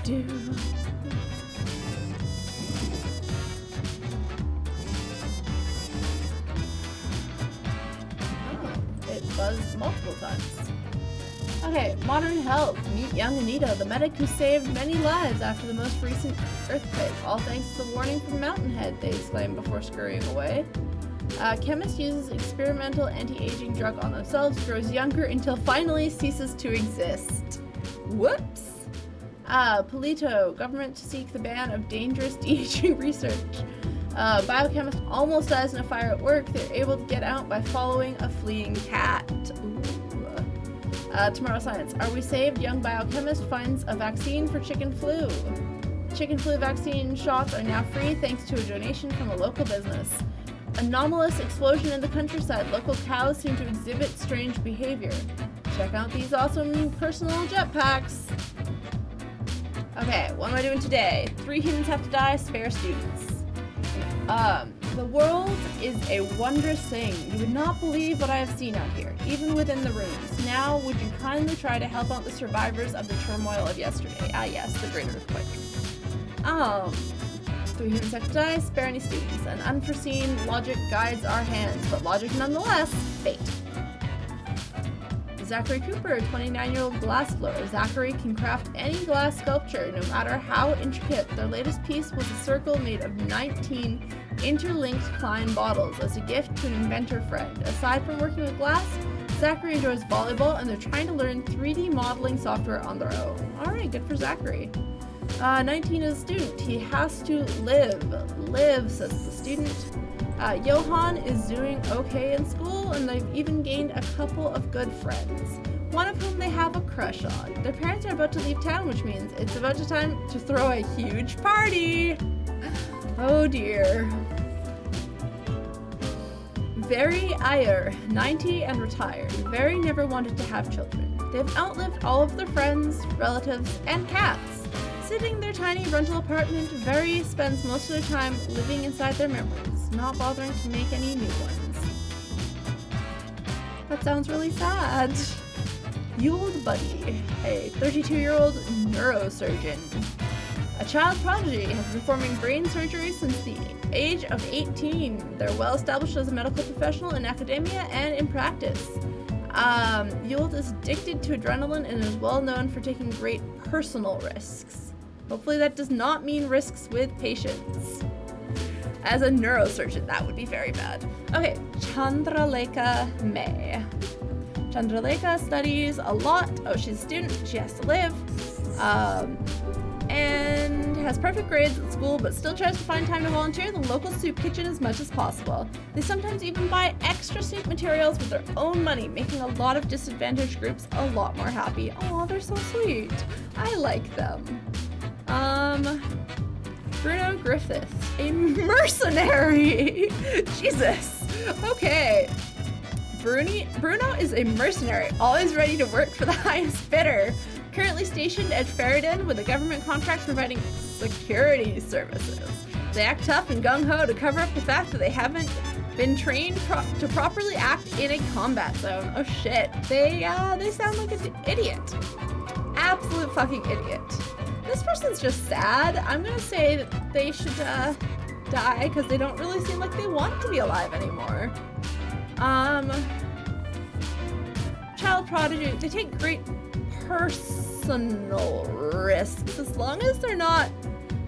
Do. Oh, it buzzed multiple times. Okay, modern health. Meet young Anita, the medic who saved many lives after the most recent earthquake. All thanks to the warning from Mountainhead, they exclaim before scurrying away. Chemist uses experimental anti-aging drug on themselves, grows younger until finally ceases to exist. Whoops! Polito, government to seek the ban of dangerous de-aging research. Biochemist almost dies in a fire at work. They're able to get out by following a fleeing cat. Ooh. Tomorrow Science. Are we saved? Young biochemist finds a vaccine for chicken flu. Chicken flu vaccine shots are now free thanks to a donation from a local business. Anomalous explosion in the countryside. Local cows seem to exhibit strange behavior. Check out these awesome personal jetpacks. Okay, what am I doing today? 3 humans have to die, spare students. The world is a wondrous thing. You would not believe what I have seen out here, even within the rooms. Now, would you kindly try to help out the survivors of the turmoil of yesterday? Ah yes, the great earthquake. 3 humans have to die, spare any students. An unforeseen logic guides our hands, but logic nonetheless, fate. Zachary Cooper, a 29-year-old glass blower. Zachary can craft any glass sculpture, no matter how intricate. Their latest piece was a circle made of 19 interlinked Klein bottles as a gift to an inventor friend. Aside from working with glass, Zachary enjoys volleyball, and they're trying to learn 3D modeling software on their own. Alright, good for Zachary. 19 is a student. He has to live. Live, says the student. Johan is doing okay in school, and they've even gained a couple of good friends, one of whom they have a crush on. Their parents are about to leave town, which means it's about time to throw a huge party. Oh dear. Very Iyer, 90 and retired. Very never wanted to have children. They've outlived all of their friends, relatives, and cats. Sitting in their tiny rental apartment, Very spends most of their time living inside their memories, not bothering to make any new ones. That sounds really sad. Yuled Buddy, a 32-year-old neurosurgeon. A child prodigy, has been performing brain surgery since the age of 18. They're well established as a medical professional in academia and in practice. Yuled is addicted to adrenaline and is well known for taking great personal risks. Hopefully that does not mean risks with patients. As a neurosurgeon, that would be very bad. Okay, Chandralekha May. Chandralekha studies a lot. Oh, she's a student. She has to live. And has perfect grades at school, but still tries to find time to volunteer in the local soup kitchen as much as possible. They sometimes even buy extra soup materials with their own money, making a lot of disadvantaged groups a lot more happy. Oh, they're so sweet. I like them. Bruno Griffiths, a mercenary. Jesus. Okay. Bruno is a mercenary, always ready to work for the highest bidder. Currently stationed at Ferryden with a government contract providing security services. They act tough and gung-ho to cover up the fact that they haven't been trained to properly act in a combat zone. Oh shit. They sound like an idiot. Absolute fucking idiot. This person's just sad. I'm gonna say that they should die because they don't really seem like they want to be alive anymore. Child prodigy. They take great personal risks as long as they're not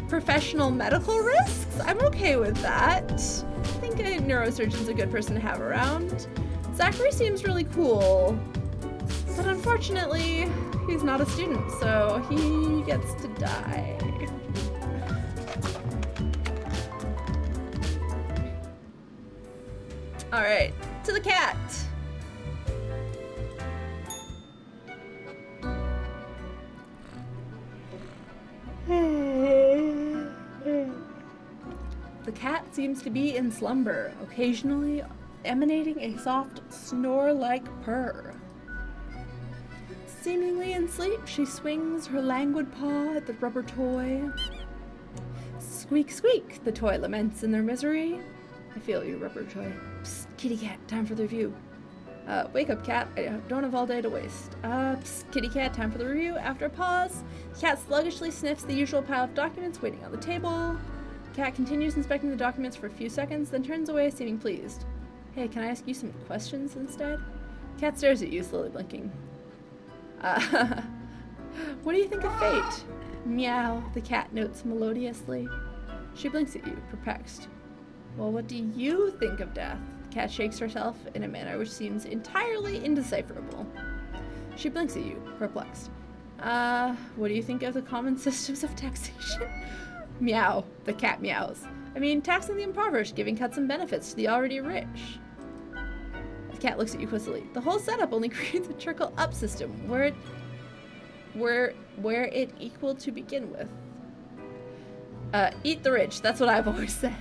professional medical risks. I'm okay with that. I think a neurosurgeon's a good person to have around. Zachary seems really cool, but unfortunately he's not a student, so he gets to die. All right, to the cat. The cat seems to be in slumber, occasionally emanating a soft snore-like purr. Seemingly in sleep, she swings her languid paw at the rubber toy. Squeak, squeak, the toy laments in their misery. I feel you, rubber toy. Psst, kitty cat, time for the review. Wake up, cat. I don't have all day to waste. Psst, kitty cat, time for the review. After a pause, the cat sluggishly sniffs the usual pile of documents waiting on the table. The cat continues inspecting the documents for a few seconds, then turns away, seeming pleased. Hey, can I ask you some questions instead? The cat stares at you, slowly blinking. What do you think of fate? Meow, the cat notes melodiously. She blinks at you, perplexed. Well, what do you think of death? The cat shakes herself in a manner which seems entirely indecipherable. She blinks at you, perplexed. What do you think of the common systems of taxation? Meow, the cat meows. I mean, taxing the impoverished, giving cuts and benefits to the already rich. The cat looks at you quizzically. The whole setup only creates a trickle-up system where it equal to begin with. Eat the rich, that's what I've always said.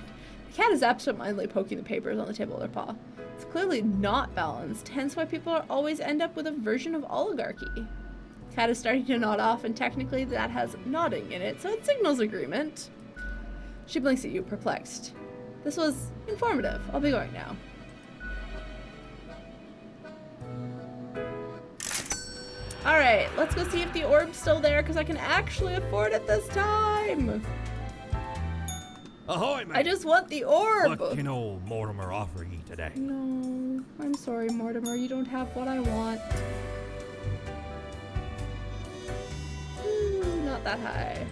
The cat is absentmindedly poking the papers on the table with her paw. It's clearly not balanced, hence why people always end up with a version of oligarchy. The cat is starting to nod off, and technically that has nodding in it, so it signals agreement. She blinks at you, perplexed. This was informative. I'll be going now. Alright, let's go see if the orb's still there, because I can actually afford it this time! Ahoy, mate! I just want the orb! What can old Mortimer offer ye today? No, I'm sorry, Mortimer. You don't have what I want. Ooh, not that high.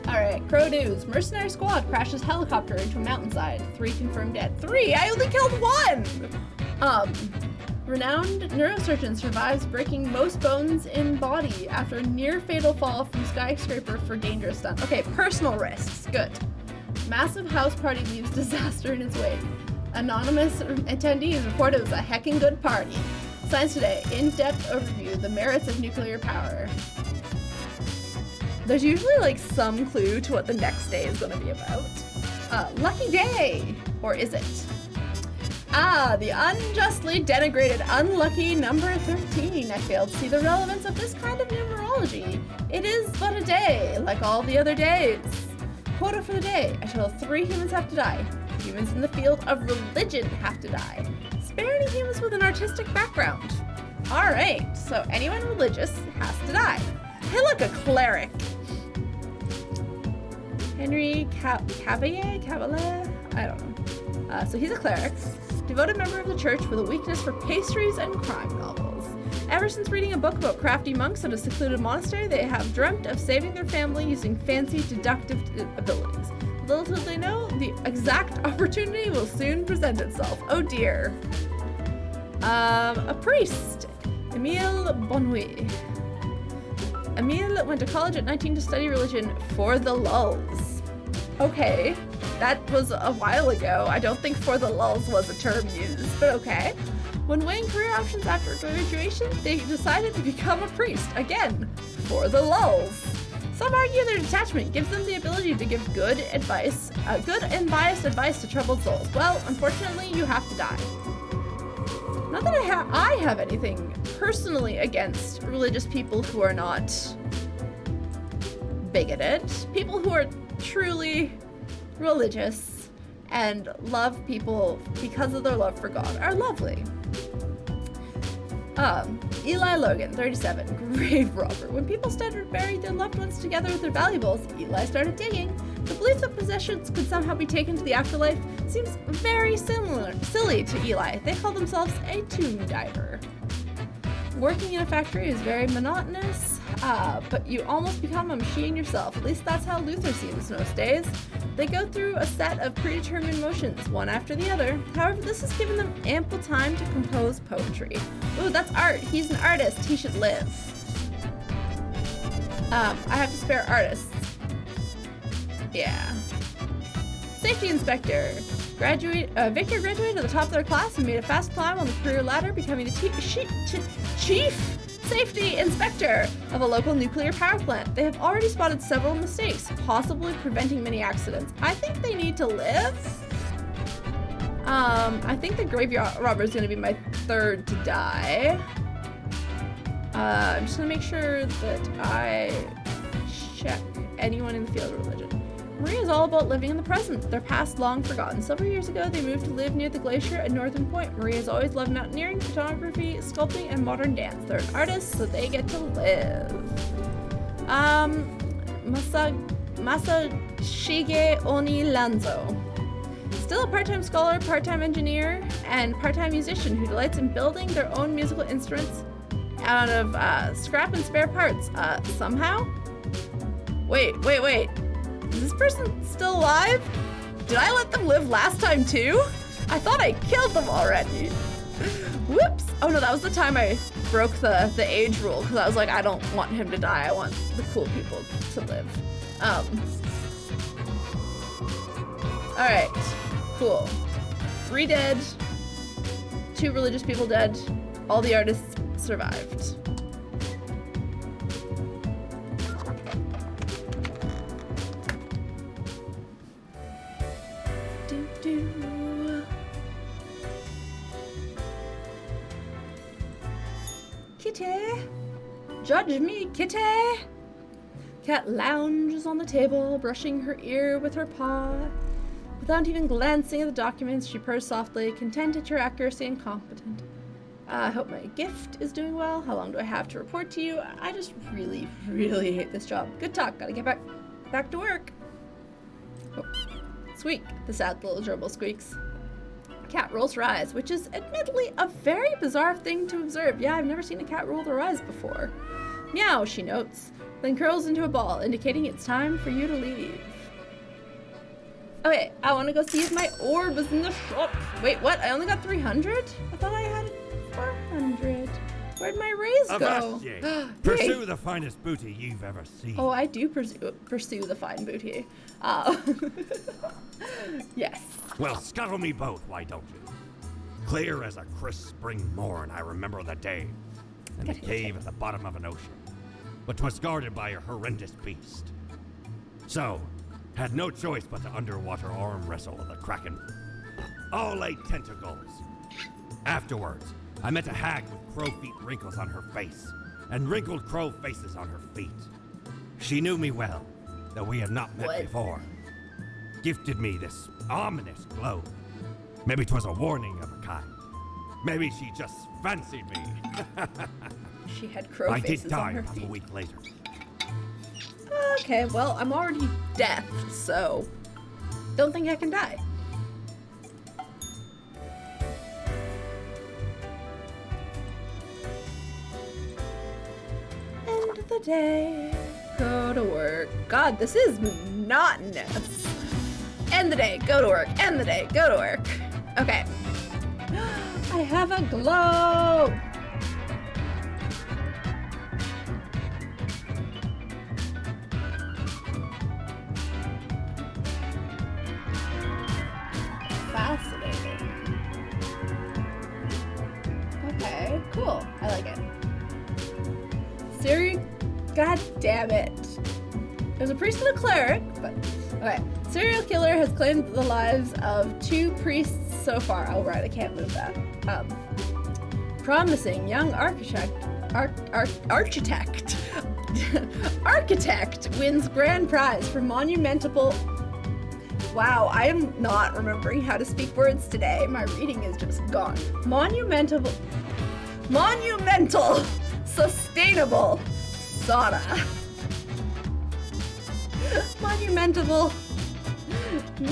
Alright, Crow News. Mercenary squad crashes helicopter into a mountainside. 3 confirmed dead. 3? I only killed 1! Renowned neurosurgeon survives breaking most bones in body after a near-fatal fall from skyscraper for dangerous stunt. Okay, personal risks. Good. Massive house party leaves disaster in its wake. Anonymous attendees report it was a heckin' good party. Science Today. In-depth overview. The merits of nuclear power. There's usually like some clue to what the next day is going to be about. Lucky day! Or is it? The unjustly denigrated unlucky number 13. I failed to see the relevance of this kind of numerology. It is but a day, like all the other days. Quota for the day. A total of 3 humans have to die. Humans in the field of religion have to die. Spare any humans with an artistic background. Alright, so anyone religious has to die. Hey look, a cleric. Henry Cavalier? I don't know. So he's a cleric. Devoted member of the church with a weakness for pastries and crime novels. Ever since reading a book about crafty monks at a secluded monastery, they have dreamt of saving their family using fancy deductive abilities. Little did they know, the exact opportunity will soon present itself. Oh dear. A priest. Emile Bonnuy. Emile went to college at 19 to study religion for the lulz. Okay, that was a while ago. I don't think for the lulz was a term used, but okay. When weighing career options after graduation, they decided to become a priest, again, for the lulz. Some argue their detachment gives them the ability to give good and biased advice to troubled souls. Well, unfortunately, you have to die. Not that I have anything personally against religious people who are not bigoted. People who are truly religious and love people because of their love for God are lovely. Eli Logan, 37, grave robber. When people started burying their loved ones together with their valuables, Eli started digging. The belief that possessions could somehow be taken to the afterlife seems very silly to Eli. They call themselves a tomb diver. Working in a factory is very monotonous, but you almost become a machine yourself. At least that's how Luther seems most days. They go through a set of predetermined motions, one after the other. However, this has given them ample time to compose poetry. Ooh, that's art. He's an artist. He should live. I have to spare artists. Yeah. Safety inspector. Victor graduated at the top of their class and made a fast climb on the career ladder, becoming the chief safety inspector of a local nuclear power plant. They have already spotted several mistakes, possibly preventing many accidents. I think they need to live. I think the graveyard robber is going to be my third to die. I'm just going to make sure that I check anyone in the field of religion. Maria is all about living in the present, their past long forgotten. Several years ago, they moved to live near the glacier at Northern Point. Maria has always loved mountaineering, photography, sculpting, and modern dance. They're an artist, so they get to live. Masashige Oni Lanzo. Still a part-time scholar, part-time engineer, and part-time musician who delights in building their own musical instruments out of scrap and spare parts. Somehow? Wait. Is this person still alive? Did I let them live last time too? I thought I killed them already. Whoops. Oh no, that was the time I broke the age rule because I was like, I don't want him to die. I want the cool people to live. Alright, cool. 3 dead, 2 religious people dead, all the artists survived. Kitty! Judge me, Kitty! Cat lounges on the table, brushing her ear with her paw. Without even glancing at the documents, she purrs softly, content at your accuracy and competent. I hope my gift is doing well. How long do I have to report to you? I just really, really hate this job. Good talk. Gotta get back to work. Oh. Squeak, the sad little gerbil squeaks. Cat rolls her eyes, which is admittedly a very bizarre thing to observe. Yeah, I've never seen a cat roll their eyes before. Meow, she notes, then curls into a ball, indicating it's time for you to leave. Okay, I want to go see if my orb is in the shop. Wait, what? I only got 300? I thought I had 400. Where'd my raise go? Pursue the finest booty you've ever seen. Oh, I do pursue the fine booty. Yes. Well, scuttle me both, why don't you? Clear as a crisp spring morn, I remember the day, in the cave at the bottom of an ocean, but 'twas guarded by a horrendous beast. So, had no choice but to underwater arm wrestle with the kraken. All 8 tentacles. Afterwards, I met a hag with crow feet wrinkles on her face, and wrinkled crow faces on her feet. She knew me well, though we had not met before. Gifted me this ominous glow. Maybe 'twas a warning of a kind. Maybe she just fancied me. She had crow I did faces on die her about feet. a week later. Okay, well, I'm already deaf, so don't think I can die. End of the day, go to work. God, this is monotonous. End the day, go to work. End the day, go to work. Okay. I have a globe. Fascinating. Okay, cool. I like it. Siri, god damn it. There's a priest and a cleric, but okay. Serial killer has claimed the lives of 2 priests so far. Oh right, I can't move that. Promising young architect architect wins grand prize for monumental. Wow, I am not remembering how to speak words today. My reading is just gone. Monumental, sustainable sauna. Monumental,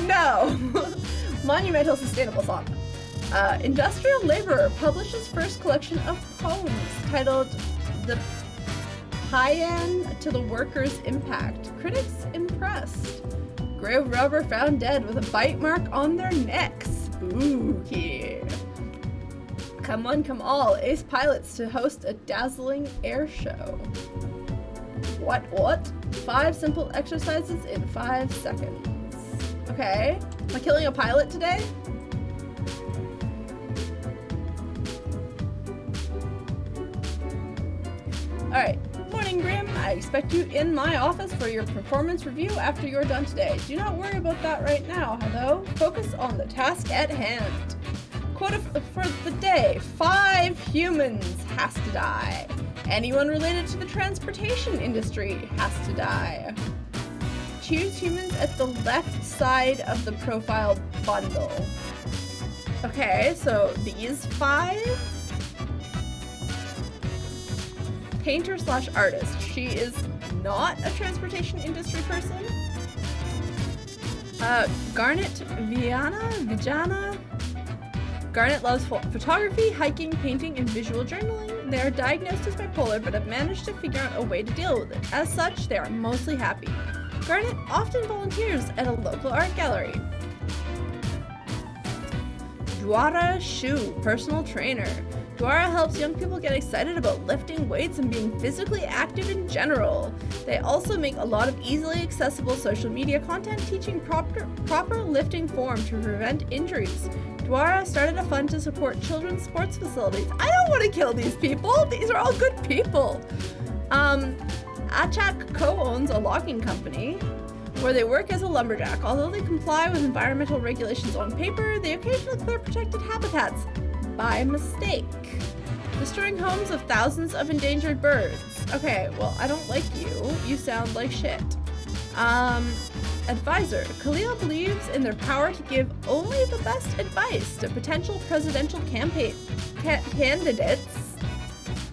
no. Monumental sustainable sauna. Industrial laborer publishes first collection of poems titled The Paean to the Worker's Impact. Critics impressed. Grave robber found dead with a bite mark on their neck. Spooky. Come one, come all. Ace pilots to host a dazzling air show. What? 5 simple exercises in 5 seconds. Okay. Am I killing a pilot today? Alright. Morning, Grim. I expect you in my office for your performance review after you're done today. Do not worry about that right now, hello? Focus on the task at hand. Quota for the day. 5 humans has to die. Anyone related to the transportation industry has to die. Choose humans at the left side of the profile bundle. Okay, so these 5. Painter / artist. She is not a transportation industry person. Garnet Vijana. Garnet loves photography, hiking, painting, and visual journaling. They are diagnosed as bipolar, but have managed to figure out a way to deal with it. As such, they are mostly happy. Garnet often volunteers at a local art gallery. Dwara Shu, personal trainer. Dwara helps young people get excited about lifting weights and being physically active in general. They also make a lot of easily accessible social media content teaching proper lifting form to prevent injuries. Dwara started a fund to support children's sports facilities. I don't want to kill these people. These are all good people. Achak co-owns a logging company where they work as a lumberjack. Although they comply with environmental regulations on paper, they occasionally clear protected habitats by mistake, destroying homes of thousands of endangered birds. Okay, well, I don't like you. You sound like shit. Advisor. Khalil believes in their power to give only the best advice to potential presidential campaign candidates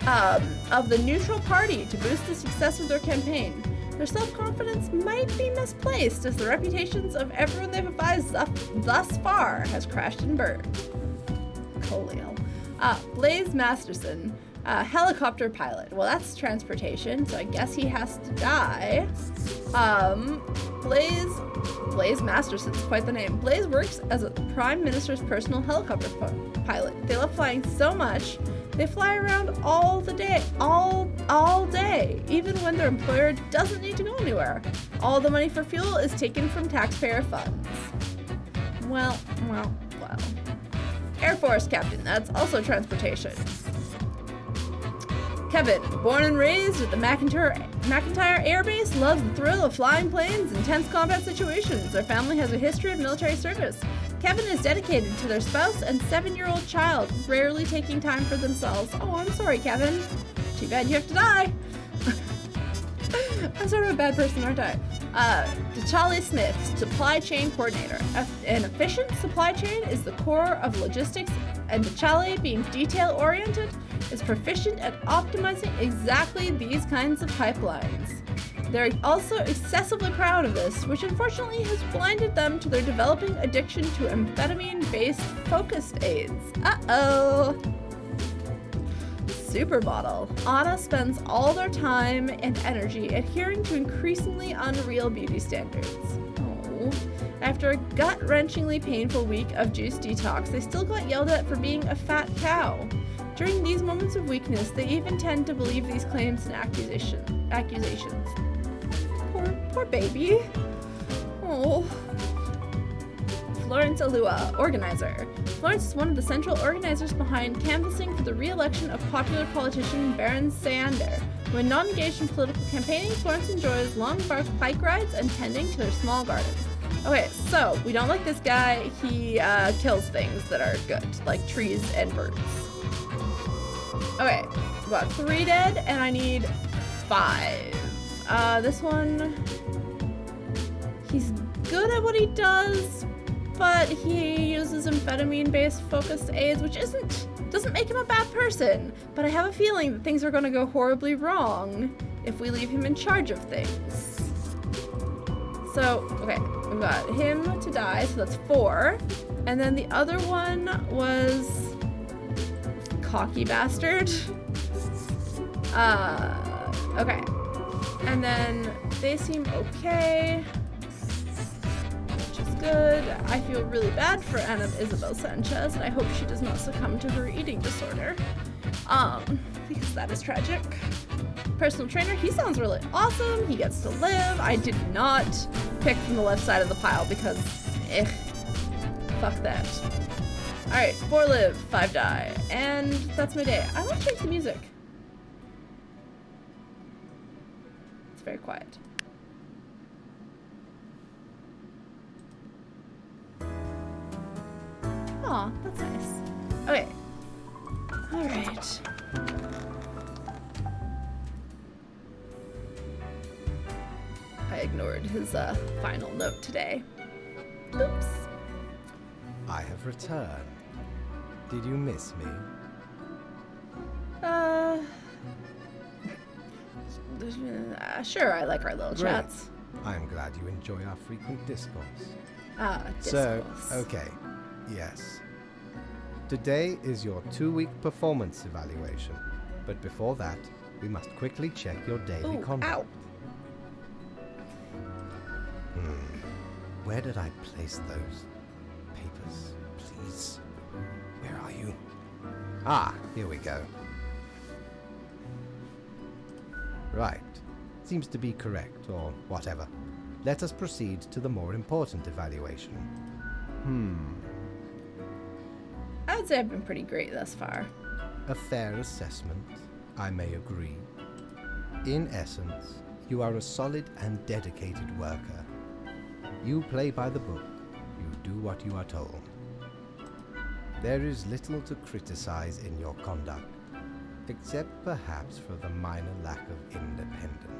of the neutral party to boost the success of their campaign. Their self-confidence might be misplaced as the reputations of everyone they've advised thus far has crashed and burned. Khalil. Blaze Masterson, helicopter pilot. Well, that's transportation, so I guess he has to die. Blaze Masterson's quite the name. Blaze works as a Prime Minister's personal helicopter pilot. They love flying so much, they fly around all day, even when their employer doesn't need to go anywhere. All the money for fuel is taken from taxpayer funds. Well. Air Force captain, that's also transportation. Kevin, born and raised at the McIntyre Air Base, loves the thrill of flying planes and tense combat situations. Their family has a history of military service. Kevin is dedicated to their spouse and 7-year-old child, rarely taking time for themselves. Oh, I'm sorry, Kevin. Too bad you have to die. I'm sort of a bad person, aren't I? T'Challa Smith, supply chain coordinator. An efficient supply chain is the core of logistics and T'Challa, being detail-oriented, is proficient at optimizing exactly these kinds of pipelines. They're also excessively proud of this, which unfortunately has blinded them to their developing addiction to amphetamine-based focused aids. Uh-oh! Super Bottle. Anna spends all their time and energy adhering to increasingly unreal beauty standards. Oh. After a gut-wrenchingly painful week of juice detox, they still got yelled at for being a fat cow. During these moments of weakness, they even tend to believe these claims and accusations. Poor baby. Oh. Florence Alua, organizer. Florence is one of the central organizers behind canvassing for the re-election of popular politician Baron Sander. When not engaged in political campaigning, Florence enjoys long bike rides and tending to their small garden. Okay, so we don't like this guy. He kills things that are good, like trees and birds. Okay, we got 3 dead, and I need 5. This one, he's good at what he does, but he uses amphetamine-based focused aids, which doesn't make him a bad person. But I have a feeling that things are going to go horribly wrong if we leave him in charge of things. So, okay, we've got him to die, so that's 4. And then the other one was cocky bastard. Okay. And then they seem okay, which is good. I feel really bad for Anna Isabel Sanchez, and I hope she does not succumb to her eating disorder. Because that is tragic. Personal trainer, he sounds really awesome. He gets to live. I did not pick from the left side of the pile because, fuck that. Alright, 4 live, 5 die. And that's my day. I want to change the music. It's very quiet. Aw, that's nice. Okay. Alright. I ignored his final note today. Oops. I have returned. Did you miss me? Sure, I like our little Great. chats. I'm glad you enjoy our frequent discourse. Discourse. So, okay, yes. Today is your 2-week performance evaluation, but before that, we must quickly check your daily Ooh, conduct. ow. Where did I place those papers, please? Where are you? Ah, here we go. Right. Seems to be correct, or whatever. Let us proceed to the more important evaluation. I would say I've been pretty great thus far. A fair assessment, I may agree. In essence, you are a solid and dedicated worker. You play by the book. You do what you are told. There is little to criticize in your conduct, except perhaps for the minor lack of independence.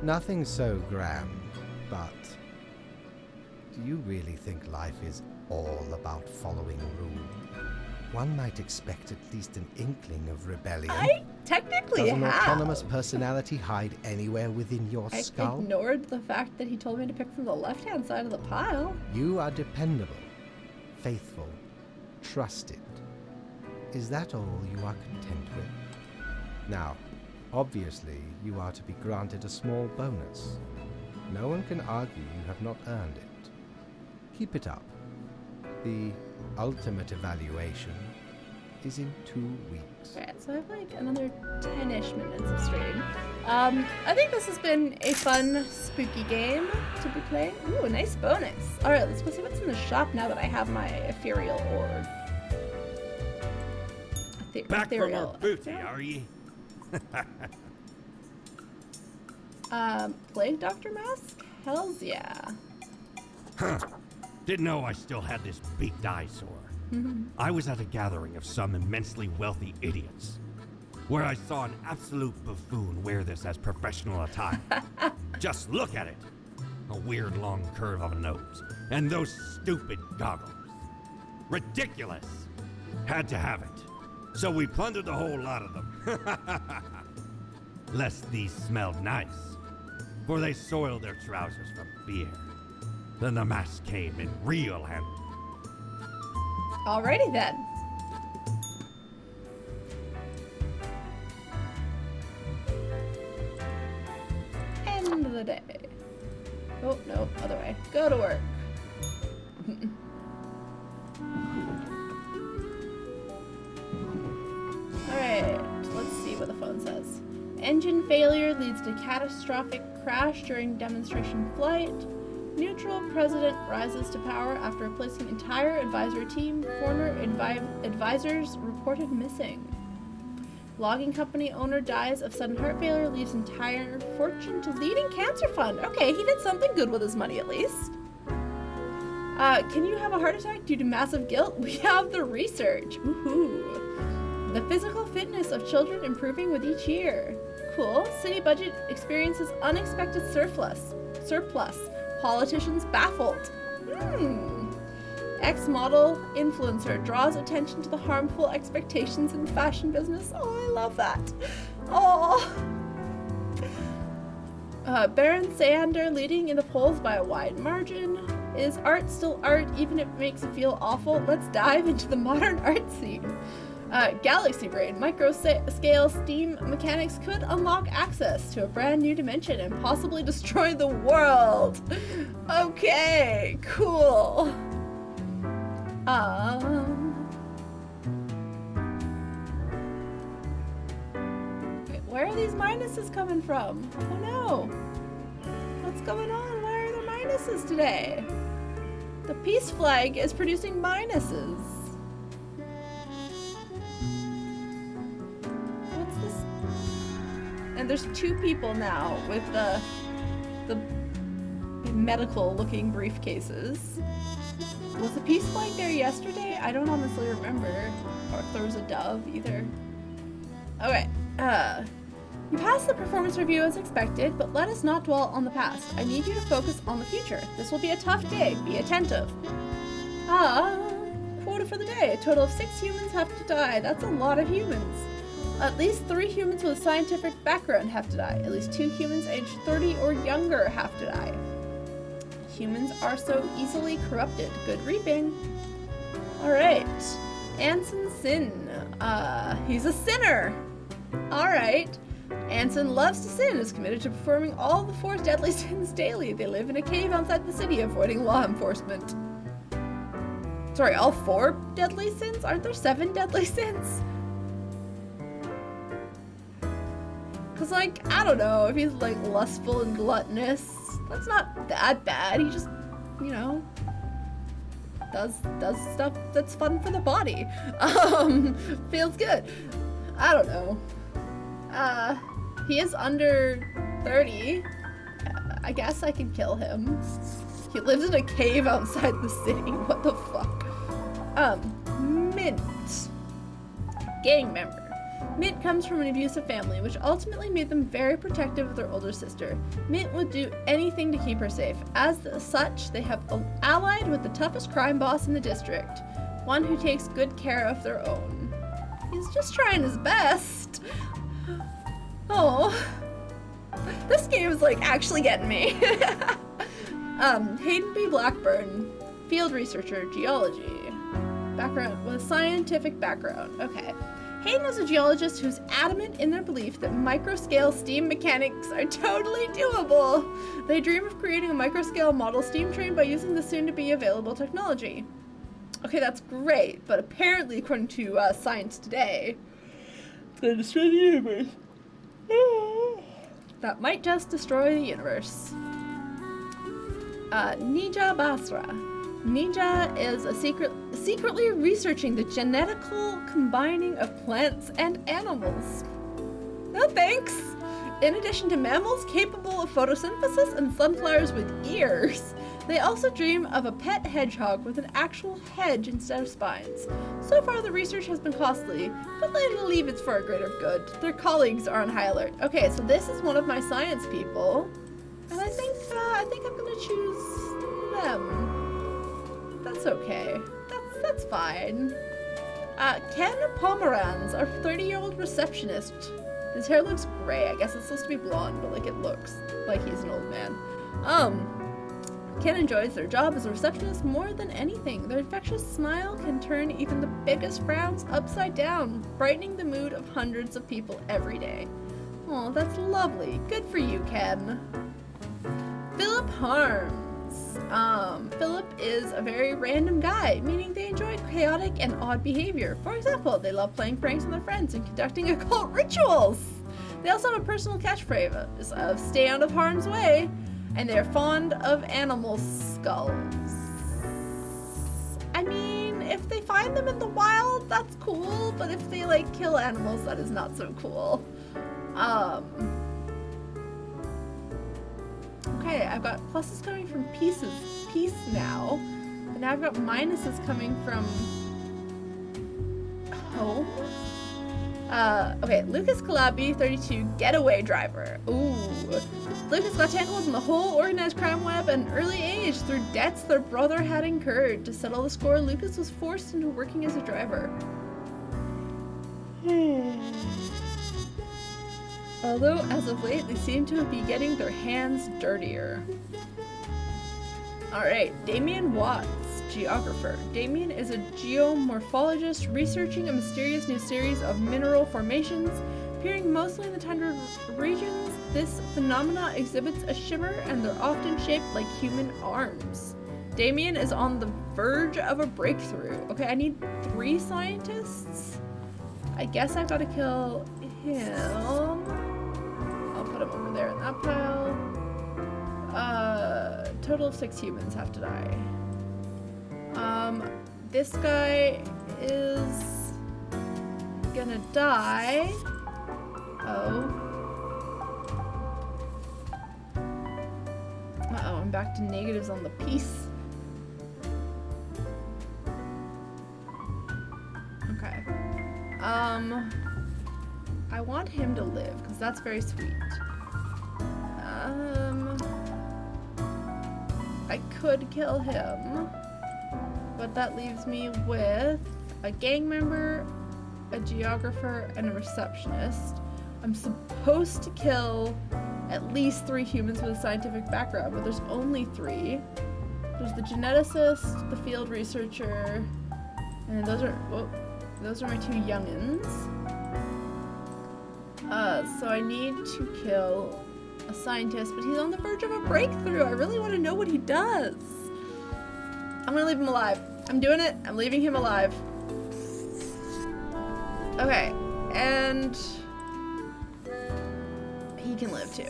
Nothing so grand, but do you really think life is all about following rules? One might expect at least an inkling of rebellion. I technically Does an have. autonomous personality hide anywhere within your I skull? ignored the fact that he told me to pick from the left-hand side of the pile. You are dependable, faithful, trusted. Is that all you are content with? Now, obviously, you are to be granted a small bonus. No one can argue you have not earned it. Keep it up. The ultimate evaluation is in 2 weeks. Alright, so I have like another 10-ish minutes of stream. I think this has been a fun, spooky game to be playing. Ooh, a nice bonus. Alright, let's go see what's in the shop now that I have my ethereal orb. Back from our booty, are ye? Plague Doctor Mask? Hells yeah. Huh. Didn't know I still had this beaked eyesore. I was at a gathering of some immensely wealthy idiots, where I saw an absolute buffoon wear this as professional attire. Just look at it. A weird long curve of a nose, and those stupid goggles. Ridiculous! Had to have it. So we plundered the whole lot of them. Lest these smelled nice, for they soiled their trousers from beer. Then the mask came in real handy. Alrighty then. End of the day. Oh, no, other way. Go to work. Alright, let's see what the phone says. Engine failure leads to catastrophic crash during demonstration flight. Neutral president rises to power after replacing entire advisory team. Former advisors reported missing. Logging company owner dies of sudden heart failure, leaves entire fortune to leading cancer fund. Okay, he did something good with his money at least. Can you have a heart attack due to massive guilt? We have the research. Woohoo. The physical fitness of children improving with each year. Cool. City budget experiences unexpected surplus. Politicians baffled. Ex-model influencer draws attention to the harmful expectations in the fashion business. Oh, I love that. Oh. Baron Sander leading in the polls by a wide margin. Is art still art even if it makes it feel awful? Let's dive into the modern art scene. Galaxy Brain, micro-scale steam mechanics could unlock access to a brand new dimension and possibly destroy the world. Okay, cool. Where are these minuses coming from? Oh no. What's going on? Why are there minuses today? The peace flag is producing minuses. And there's two people now with the medical looking briefcases. Was the peace flag there yesterday? I don't honestly remember. Or if there was a dove either. Okay. You passed the performance review as expected, but let us not dwell on the past. I need you to focus on the future. This will be a tough day. Be attentive. Quota for the day. A total of 6 humans have to die. That's a lot of humans. At least 3 humans with a scientific background have to die. At least 2 humans aged 30 or younger have to die. Humans are so easily corrupted. Good reaping. Alright. Anson Sin. He's a sinner. Alright. Anson loves to sin and is committed to performing all the 4 deadly sins daily. They live in a cave outside the city, avoiding law enforcement. Sorry, all 4 deadly sins? Aren't there 7 deadly sins? Cause like, I don't know, if he's like lustful and gluttonous, that's not that bad. He just, you know, does stuff that's fun for the body. Feels good. I don't know. He is under 30. I guess I can kill him. He lives in a cave outside the city. What the fuck? Mint. Gang member. Mint comes from an abusive family, which ultimately made them very protective of their older sister. Mint would do anything to keep her safe. As such, they have allied with the toughest crime boss in the district, one who takes good care of their own. He's just trying his best. Oh, this game is like actually getting me. Hayden B. Blackburn, field researcher, geology. Background, with a scientific background. Okay. Hayden is a geologist who's adamant in their belief that micro-scale steam mechanics are totally doable. They dream of creating a micro-scale model steam train by using the soon-to-be available technology. Okay, that's great, but apparently, according to Science Today, it's gonna destroy the universe. That might just destroy the universe. Nija Basra. Ninja is secretly researching the genetical combining of plants and animals. No thanks! In addition to mammals capable of photosynthesis and sunflowers with ears, they also dream of a pet hedgehog with an actual hedge instead of spines. So far the research has been costly, but they believe it's for a greater good. Their colleagues are on high alert. Okay, so this is one of my science people, and I think I'm gonna choose them. That's okay. That's fine. Ken Pomeranz, our 30-year-old receptionist. His hair looks gray. I guess it's supposed to be blonde, but like it looks like he's an old man. Ken enjoys their job as a receptionist more than anything. Their infectious smile can turn even the biggest frowns upside down, brightening the mood of hundreds of people every day. Oh, that's lovely. Good for you, Ken. Philip Harms. Philip is a very random guy, meaning they enjoy chaotic and odd behavior. For example, they love playing pranks on their friends and conducting occult rituals. They also have a personal catchphrase of stay out of harm's way, and they're fond of animal skulls. I mean, if they find them in the wild, that's cool, but if they like kill animals, that is not so cool. Okay, I've got pluses coming from peace now, but now I've got minuses coming from home. Okay, Lucas Calabi, 32, getaway driver. Ooh. Lucas got tangled in the whole organized crime web at an early age through debts their brother had incurred. To settle the score, Lucas was forced into working as a driver. Although, as of late, they seem to be getting their hands dirtier. Alright, Damien Watts, geographer. Damien is a geomorphologist researching a mysterious new series of mineral formations, appearing mostly in the tundra regions. This phenomena exhibits a shimmer, and they're often shaped like human arms. Damien is on the verge of a breakthrough. Okay, I need 3 scientists. I guess I've got to kill him. I'll put him over there in that pile. Total of 6 humans have to die. This guy is gonna die. Oh. Uh-oh, I'm back to negatives on the piece. Okay. I want him to live, because that's very sweet. I could kill him, but that leaves me with a gang member, a geographer, and a receptionist. I'm supposed to kill at least 3 humans with a scientific background, but there's only 3. There's the geneticist, the field researcher, and those are my 2 youngins. So I need to kill a scientist, but he's on the verge of a breakthrough. I really want to know what he does. I'm gonna leave him alive. I'm doing it. I'm leaving him alive. Okay, and he can live too.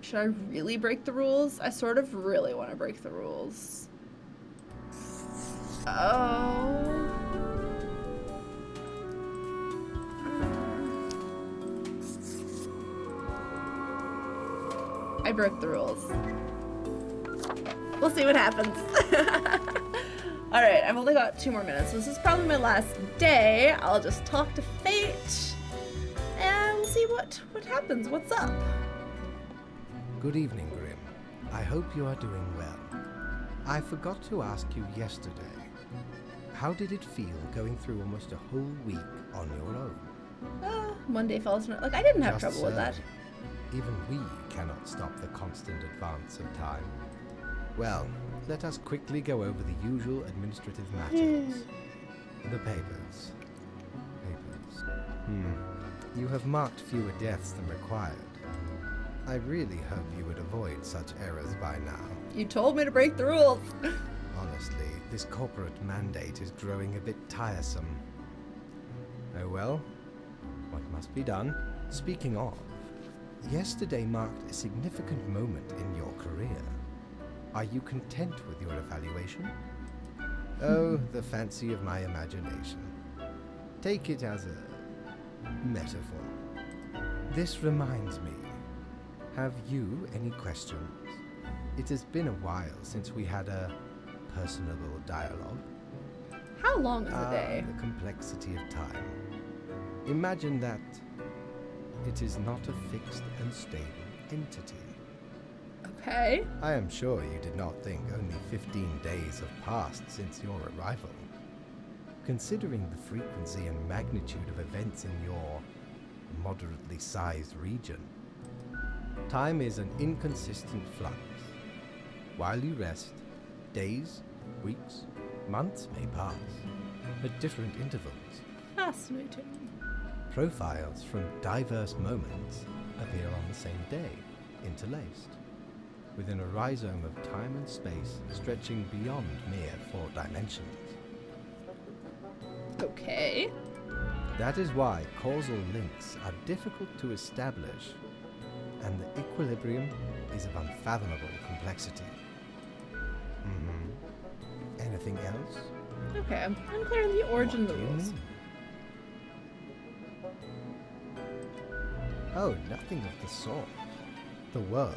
Should I really break the rules? I sort of really want to break the rules. Oh. I broke the rules. We'll see what happens. Alright, I've only got 2 more minutes. This is probably my last day. I'll just talk to Fate, and we'll see what happens. What's up? Good evening, Grim. I hope you are doing well. I forgot to ask you yesterday. How did it feel going through almost a whole week on your own? One day falls from... Like, I didn't have trouble with that. Even we cannot stop the constant advance of time. Well, let us quickly go over the usual administrative matters. The papers. You have marked fewer deaths than required. I really hope you would avoid such errors by now. You told me to break the rules. Honestly, this corporate mandate is growing a bit tiresome. Oh well, what must be done? Speaking of, yesterday marked a significant moment in your career. Are you content with your evaluation? Oh, the fancy of my imagination. Take it as a metaphor. This reminds me. Have you any questions? It has been a while since we had a personable dialogue. How long is a day? The complexity of time. Imagine that it is not a fixed and stable entity. Okay. I am sure you did not think only 15 days have passed since your arrival. Considering the frequency and magnitude of events in your moderately sized region, time is an inconsistent flux. While you rest, days, weeks, months may pass at different intervals. Fascinating. Profiles from diverse moments appear on the same day, interlaced, within a rhizome of time and space stretching beyond mere 4 dimensions. Okay. That is why causal links are difficult to establish, and the equilibrium is of unfathomable complexity. Anything else? Okay, I'm unclear on the origin of What the do you rules. mean? Oh, nothing of the sort. The world,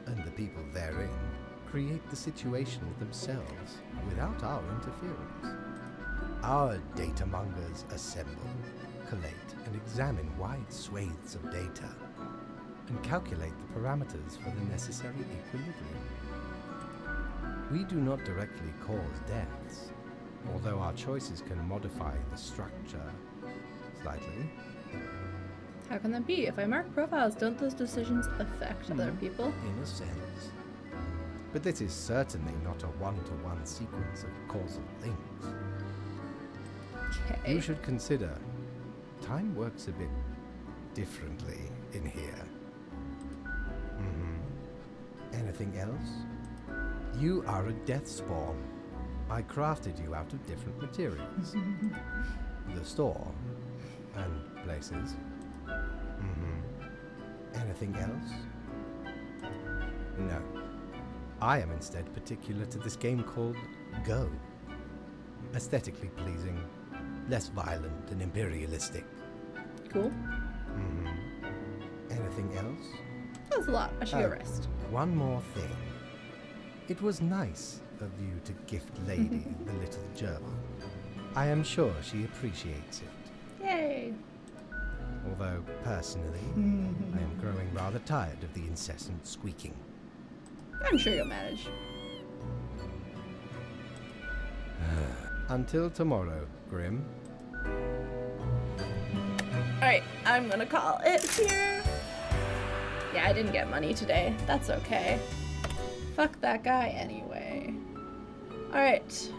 and the people therein, create the situation themselves without our interference. Our data mongers assemble, collate, and examine wide swathes of data, and calculate the parameters for the necessary equilibrium. We do not directly cause deaths, although our choices can modify the structure slightly. How can that be? If I mark profiles, don't those decisions affect other people? In a sense. But this is certainly not a one-to-one sequence of causal links. Okay. You should consider, time works a bit differently in here. Anything else? You are a death spawn. I crafted you out of different materials. The store, and places. Anything else? No. I am instead particular to this game called Go. Aesthetically pleasing, less violent and imperialistic. Cool. Anything else? That was a lot. I should go Oh. rest. One more thing. It was nice of you to gift Lady the little gerbil. I am sure she appreciates it. Yay. Although, personally, I am growing rather tired of the incessant squeaking. I'm sure you'll manage. Until tomorrow, Grim. Alright, I'm gonna call it here. Yeah, I didn't get money today. That's okay. Fuck that guy anyway. Alright.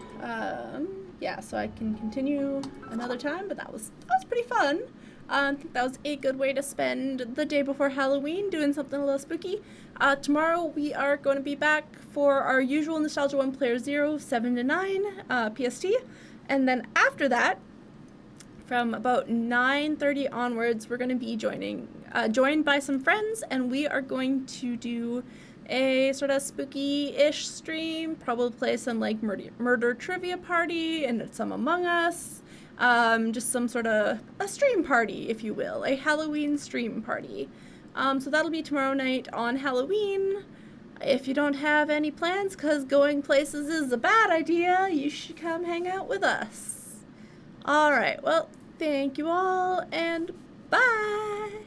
Yeah, so I can continue another time, but that was pretty fun. I think that was a good way to spend the day before Halloween, doing something a little spooky. Tomorrow we are going to be back for our usual Nostalgia 1 Player 0, 7 to 9 PST. And then after that, from about 9:30 onwards, we're going to be joined by some friends, and we are going to do a sort of spooky-ish stream, probably play some like murder trivia party and some Among Us. Just some sort of a stream party, if you will, a Halloween stream party. So that'll be tomorrow night on Halloween. If you don't have any plans, because going places is a bad idea, you should come hang out with us. Alright, well, thank you all, and bye!